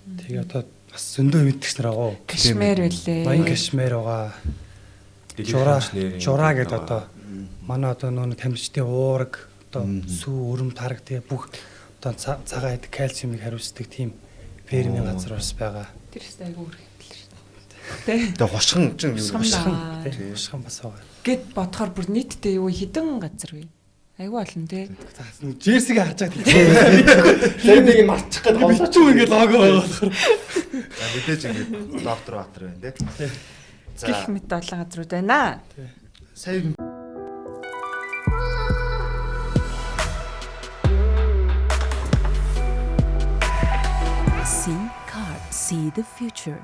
S2: Тэгээ одоо бас зөндөө ивентгч нар байгаа.
S3: Кашмир байлээ.
S2: Ноён Кашмир байгаа. Жураа гэдэг одоо манай одоо нүүн тамирчдын уураг одоо сүү өрөм тараг тэгээ бүх одоо цагаан хэд кальциумыг хариуцдаг тийм фермийн газар бас байгаа.
S3: Тэр ихтэй аягүй үргэлжлэл шүү дээ.
S1: Тэгээ хошхон чинь
S2: Хошхон бас байгаа.
S3: Гэт бодохоор бүр нийтдээ юу хідэн газар вэ? Аягүй олон тий.
S2: Джерсиг харж байгаа.
S4: Тэр нэг марчих гээд
S2: Бичүү ингээд лого байгаа.
S1: За мэдээж ингээд доктор Баатар байна тий.
S3: Гэх мэт олон газрууд байна.
S1: Сая
S5: See card. See the future.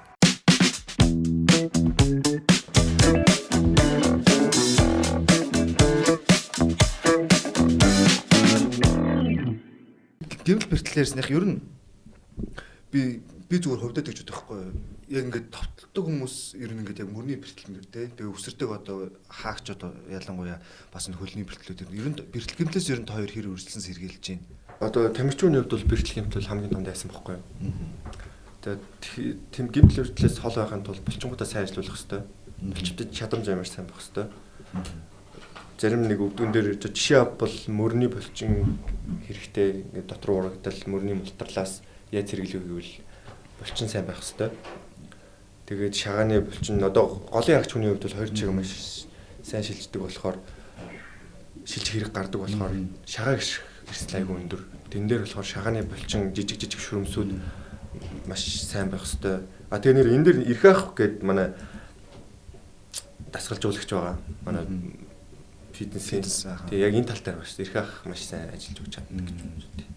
S1: гэмт бэртлээрснийх ер нь би зүгээр хөвдөд гэж бодох байхгүй юу. Яг ингээд товтлдог хүмүүс ер нь ингээд яг мөрний бэртлэнэр тий. Тэгээ өсөрдөг одоо хаагч одоо ялангуяа бас энэ хөлний бэртлүүд ер нь бэртэл гэмтлээс ер нь хоёр хэр өрсөлдсөн сэргийлж байна.
S4: Одоо тамирчууны хувьд бол бэртэл гэмтэл хамгийн дунд байсан байхгүй юу? Тэгээд тэм гэмтэл өртлөөс хол байхын тулд булчингуудаа сайн ажиллах хэрэгтэй. Булчимтад чадамж амар сайн байх хэрэгтэй. Зарим нэг өвдгөн дээр жишээ авбал мөрний булчин хэрэгтэй ингээд дотор урагдал мөрний мултарлаас яаж хэрэглэх гэвэл булчин сайн байх хэрэгтэй. Тэгээд шагааны булчин одоо голын ягч хүний хувьд бол хоёр чиг маш сайн шилждэг болохоор шилж хэрэг гардаг болохоор шагаа гიშх эрсдэл айгүй өндөр. Тэн дээр болохоор шагааны булчин жижиг шүрмсүүд маш сайн байх хэрэгтэй. А тэгээ нэр энэ дээр ирэх ах гэд манай дасгалжуулагч байгаа. Манай фитнесийн тэгээ яг энэ тал дээр байна шүү дээ. Ирэх ах маш сайн ажиллаж өгч чаддаг гэж байна шүү дээ.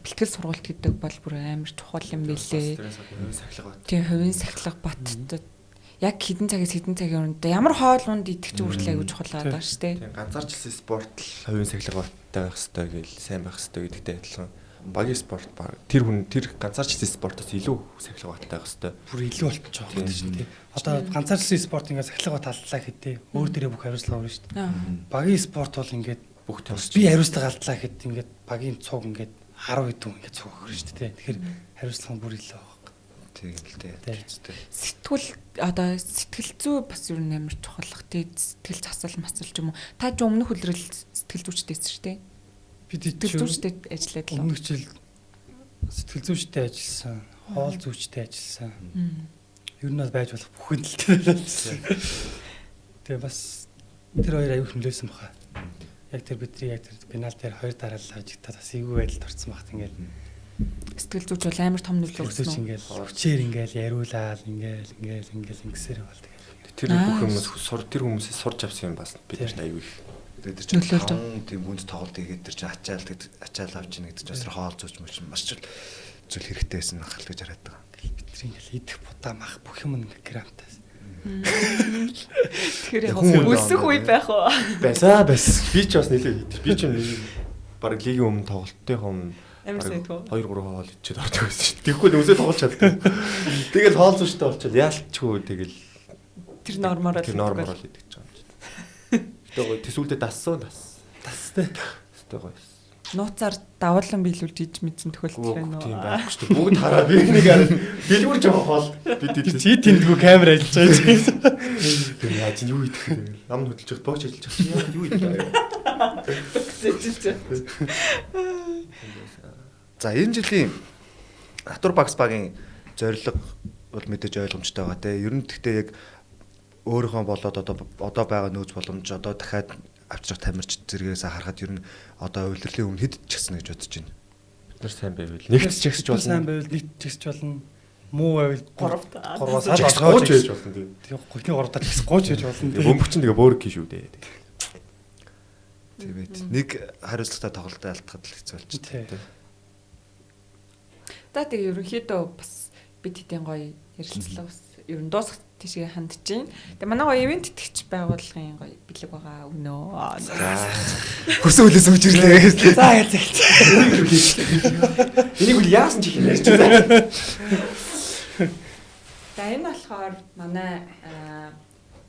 S3: Бэлтгэл сургалт гэдэг бол бүр амар чухал юм билээ. Тийм хувийн сахилга баттад яг хідэн цагийн өрөнд ямар хоол унд идэх ч үргэлж аягүй чухал байгаа шүү дээ.
S4: Тийм ганцаарчлсан спорт л хувийн сахилга баттай байх хэрэгтэй гэж сайн байх хэрэгтэй гэдэгтэй адилхан. Багийн спорт тэр ганцаарчлсан спортоос илүү сахилга баттай байх хэрэгтэй.
S2: Бүр илүү болчих жоох гэдэг чинь тий. Одоо ганцаарчлсан спорт ингээд сахилга талдлаа хэдээ өөр дээрээ бүх хариуцлага өрнө шүү дээ. Багийн спорт бол ингээд
S4: бүх томс
S2: би хариуцлага алдлаа гэхэд ингээд багийн цуг ингээд 10 хэдэн ингээд цуг өгөх шүү дээ. Тэгэхээр хариуцлага бүр илүү байгаа.
S1: Тийм л дээ.
S3: Сэтгүүл одоо сэтгэл зүй бас юу нэмэр чухалх тий сэтгэл засал масал ч юм уу. Та ч өмнөх хөлрөл сэтгэл зүйчтэйсэн шүү дээ.
S2: Бид
S3: сэтгэл зүйчтэй ажиллаад л.
S2: Өмнөх жил сэтгэл зүйчтэй ажилласан, хоол зүйчтэй ажилласан. Ер нь байж болох бүхэн л ажилласан. Тэгээ бас тэр хоёр аюух нөлөөсөн баха. Яг тэр бидний яг тэр пенальт дээр хоёр дараалал авчигдаад бас эвгүй байдалд орсон багт ингээд
S3: сэтгэл зүйч бол амар том нөлөө
S2: өгсөн юм. Ингээд хүчээр ингээд яриулаад ингээд ингэсээр болдог.
S4: Тэр бүх хүмүүс тэр хүмүүсээс сурч авсан юм бас бид нарт аюу их.
S1: Тэр чинь тийм хүнд тоглолт хийгээд тэр чинь ачаал авч ийн гэдэг чинь бас хоол зөөч мөч маш зүйл хэрэгтэй байсан ахал гэж хараад байгаа.
S2: Бидний ингээд идэх будаа мах бүх юм ингээд грамтаас.
S3: Тэгэхээр яг өсөх үе байх уу?
S4: Байсаа. Би ч бас нэлээ хийдэг. Би ч баг лигийн өмнө тоглолтын өмнө
S3: амар сайдгүй.
S4: 2-3 хоол ичээд ордог байсан шүү дээ. Тэгэхгүй нүсээ тоглож чаддаг. Тэгэл хоол зүйчтэй болчихвол яалтчгүй тэгэл
S3: тэр нормоор л
S4: идэж байгаа юм чинь. Тэгээ төсүүлдэ дастай. Тэстэй гоё.
S3: Нууцаар даваалан биелүүлж иж мэдсэн тохиолдол байна уу?
S4: Тийм байхгүй шүү дээ. Бүгд хараа би нэг хараа гэлгүүр жоох хоол бид
S2: чи тэндгүү камер ажиллаж байгаа.
S4: Тэр яаж юу идэх вэ? Нам хөдөлж байгаа бооч ажиллаж байгаа. Юу идэх вэ?
S1: За энэ жилийн Натур Багс багийн зорилго бол мэдээж ойлгомжтой байгаа те. Ер нь гэхдээ яг өөрийнхөө болоод одоо байгаа нөөц боломж одоо дахиад авчрах тамирч зэрэгээс харахад ер нь одоо улирлын өмнө хэд чигсэн гэж бодож байна.
S4: Бид нар сайн байвал нэгт чигсэж болно.
S2: Сайн байвал нэгт чигсэж болно. Муу байвал 3-аас
S4: чигс 30 байж болно тийм.
S2: Тэгээ гойны 3-аар чигс 30 байж болно.
S4: Бөмбөг чинь тэгээ бөөрг шүү дээ.
S1: Тийм ээ. Нэг хариуцлагатай тоглолтод алдахад л хэцүү болчих.
S3: За тэгээ ерөнхийдөө бас бид хэдийн гоё ярилцлаа бас ер нь дуусах тийшээ хандж байна. Тэгээ манай гоё ивент итгэж байгууллагын гоё бэлэг байгаа өгнөө.
S1: Хүсэн хүлээс өгч ирлээ.
S3: За яцэгч.
S4: Энийг үл яасан ч их ярьж байна.
S3: За энэ болохоор манай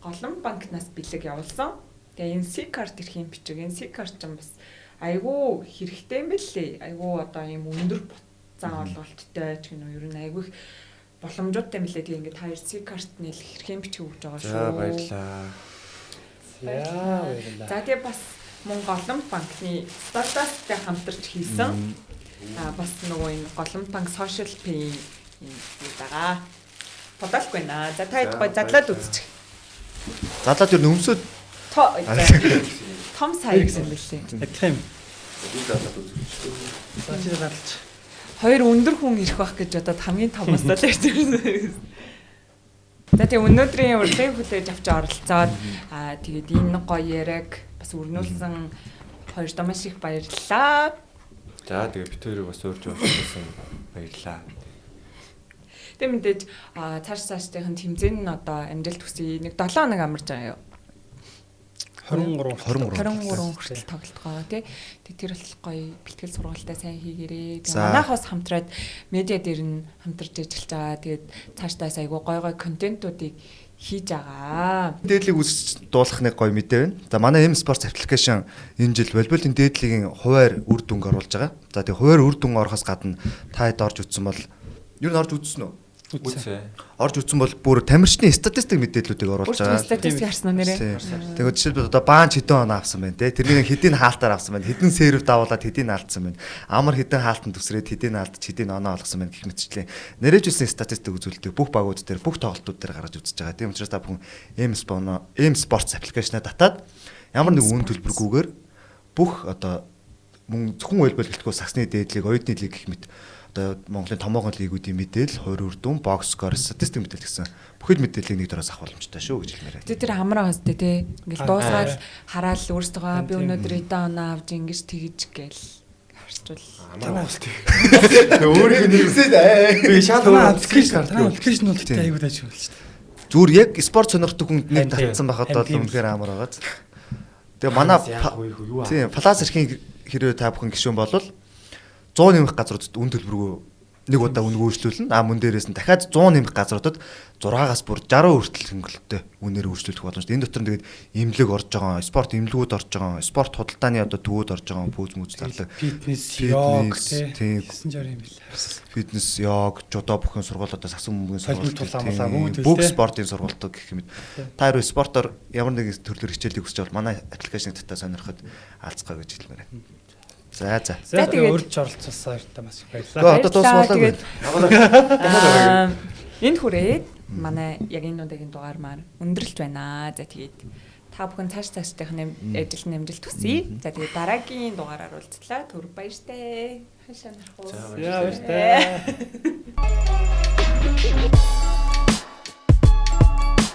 S3: голом банкнаас бэлэг явуулсан. Тэгээ энэ C-card ирэх юм бичиг. Энэ C-card ч бас айгүй хэрэгтэй юм бэлээ. Айгүй одоо ийм өндөр зан олголттой ч гэнэ юу ер нь айгүй боломжуудтай мэлээ. Тэгээ ингээд хоёр C-card нэл хэрхэн бичиг өгж байгаа шүү.
S4: За баярлаа.
S3: За тэгээ бас мөн голом банкны стартаптай хамтарч хийсэн. Бас нөгөө энэ голом банк social pay юм байгаа. Бодолгүй наа. За та хэд гой задлаад үзчих.
S1: Задлаад ер нь өмсөд
S3: том сая гэсэн бэлээ.
S2: Адилхан юм. За чи задлаач.
S3: Хоёр өндөр хүн ирэх байх гэж бодоод хамгийн томоос л ярьж байсан. За тэгээ өнөөдрийн урлагийн хүлээж авч оролцоод тэгээд энэ гоё яриг бас өрнүүлсэн хоёр домаш их баярлалаа.
S4: За тэгээ бид хоёрыг бас өөрж явуулсан баярлалаа.
S3: Тэг мэдээж цаашдын тэмцээн нь одоо амжилт хүсье. Нэг 7 хоног амарч байгаа юу? 23 хүртэл тоглолтгоо тий. Тэр бол гоё бэлтгэл сургалтаа сайн хийгээрээ. Манайхаас хамтраад медиа дээр нь хамтарч ажиллаж байгаа. Тэгээд цаашдаас айгүй гоё контентуудыг хийж байгаа.
S1: Дээдлийг үсч дуулах нэг гоё мэдээ байна. За манай M-Sports application энэ жил волейболын дээдлигийн хуваар үр дүнг оруулж байгаа. За тэгээ хуваар үр дүн орохоос гадна та хэд орж утсан бол ер нь орж үзсэн үү? Орж үзсэн бол бүр тамирчны статистик мэдээллүүдийг оруулж байгаа.
S3: Статистик харсан уу нэрээ?
S1: Тэгээд жишээлбэл одоо баанч хэдэн оноо авсан байна те. Тэрнийг хэдийн хаалтаар авсан байна. Хэдэн серв давуулаад хэдийн алдсан байна. Амар хэдэн хаалтанд төсрээд хэдийн алдж хэдийн оноо олгосон байна гэх мэтчлээ. Нэрээжүүлсэн статистик үзүүлэлтийг бүх багууд дээр бүх тоглолтууд дээр гаргаж үзэж байгаа. Тийм учраас та бүхэн M-Sports application-а татаад ямар нэг үн төлбөргүйгээр бүх одоо мөн зөвхөн волейбол гэлтгүү сагсны дээдлийг, оюутны лиг гэх мэт одоо Монголын томоохон лигүүдийн мэдээлэл, хоёр үр дүн, бокс скор, статистик мэдээлэл гэсэн бүхэл мэдээллийг нэг дөрөөс авах боломжтой шүү гэж хэлмээр байна.
S3: Тэр хамраа бастай тий. Ингээл дуусгаад хараад өөрсдөө би өнөөдөр эдэн оноо авч ингэж тэгж гээл харчвал
S4: Амаа бастай.
S1: Өөрийнхөө нэрсээд
S4: би шал
S2: аппликейшнуудтай аягүй дайж болж шүү дээ.
S1: зүгээр яг спорт сонирхдаг хүнд нэг татсан байхад бол үнэхээр амар байгаа. Тэгээ манай тийм плас эрхийн хэрэг та бүхэн гишүүн болвол 100 нэмэх газруудад үн төлбөргүй нэг удаа үн өөрчлүүлнэ. Мөн дээрээс нь дахиад 100 нэмэх газруудад 6-аас бүр 60% хүртэл хөнгөлөлттэй үнээр өөрчлүүлэх боломжтой. Энэ дотор нь тэгээд эмнэлэг орж байгаа, спорт эмнэлгүүд орж байгаа, спорт худалдааны одоо төвүүд орж байгаа, пүүз мүз зарлаг,
S2: фитнес, йог
S1: тийм
S2: 960 юм билээ.
S1: фитнес, йог, жудо бүхэн сургуулиудаас асуун бөмбөгийн
S2: сургуулиуд,
S1: бүх спортын сургалтууд гэх юм. Та хоёр спортоор ямар нэгэн төрлөөр хичээлийг хүсэж бол манай аппликейшнийг татаа сонирхоод алцгаа гэж хэлмээр байна. За.
S3: тэгээд
S2: урьж оролцуулсан хоёртаа маш их баярлалаа.
S1: Одоо дуусвалаагүй.
S3: Энд хүрээд манай яг энэ удаагийн дугаар маань өндөрлж байна. За тэгээд та бүхэн цаашдын ажил нэмжилт хүсье. За тэгээд дараагийн дугаараар уулзлаа. Түр баяртай. Хашаа нарах уу.
S2: За баяртай.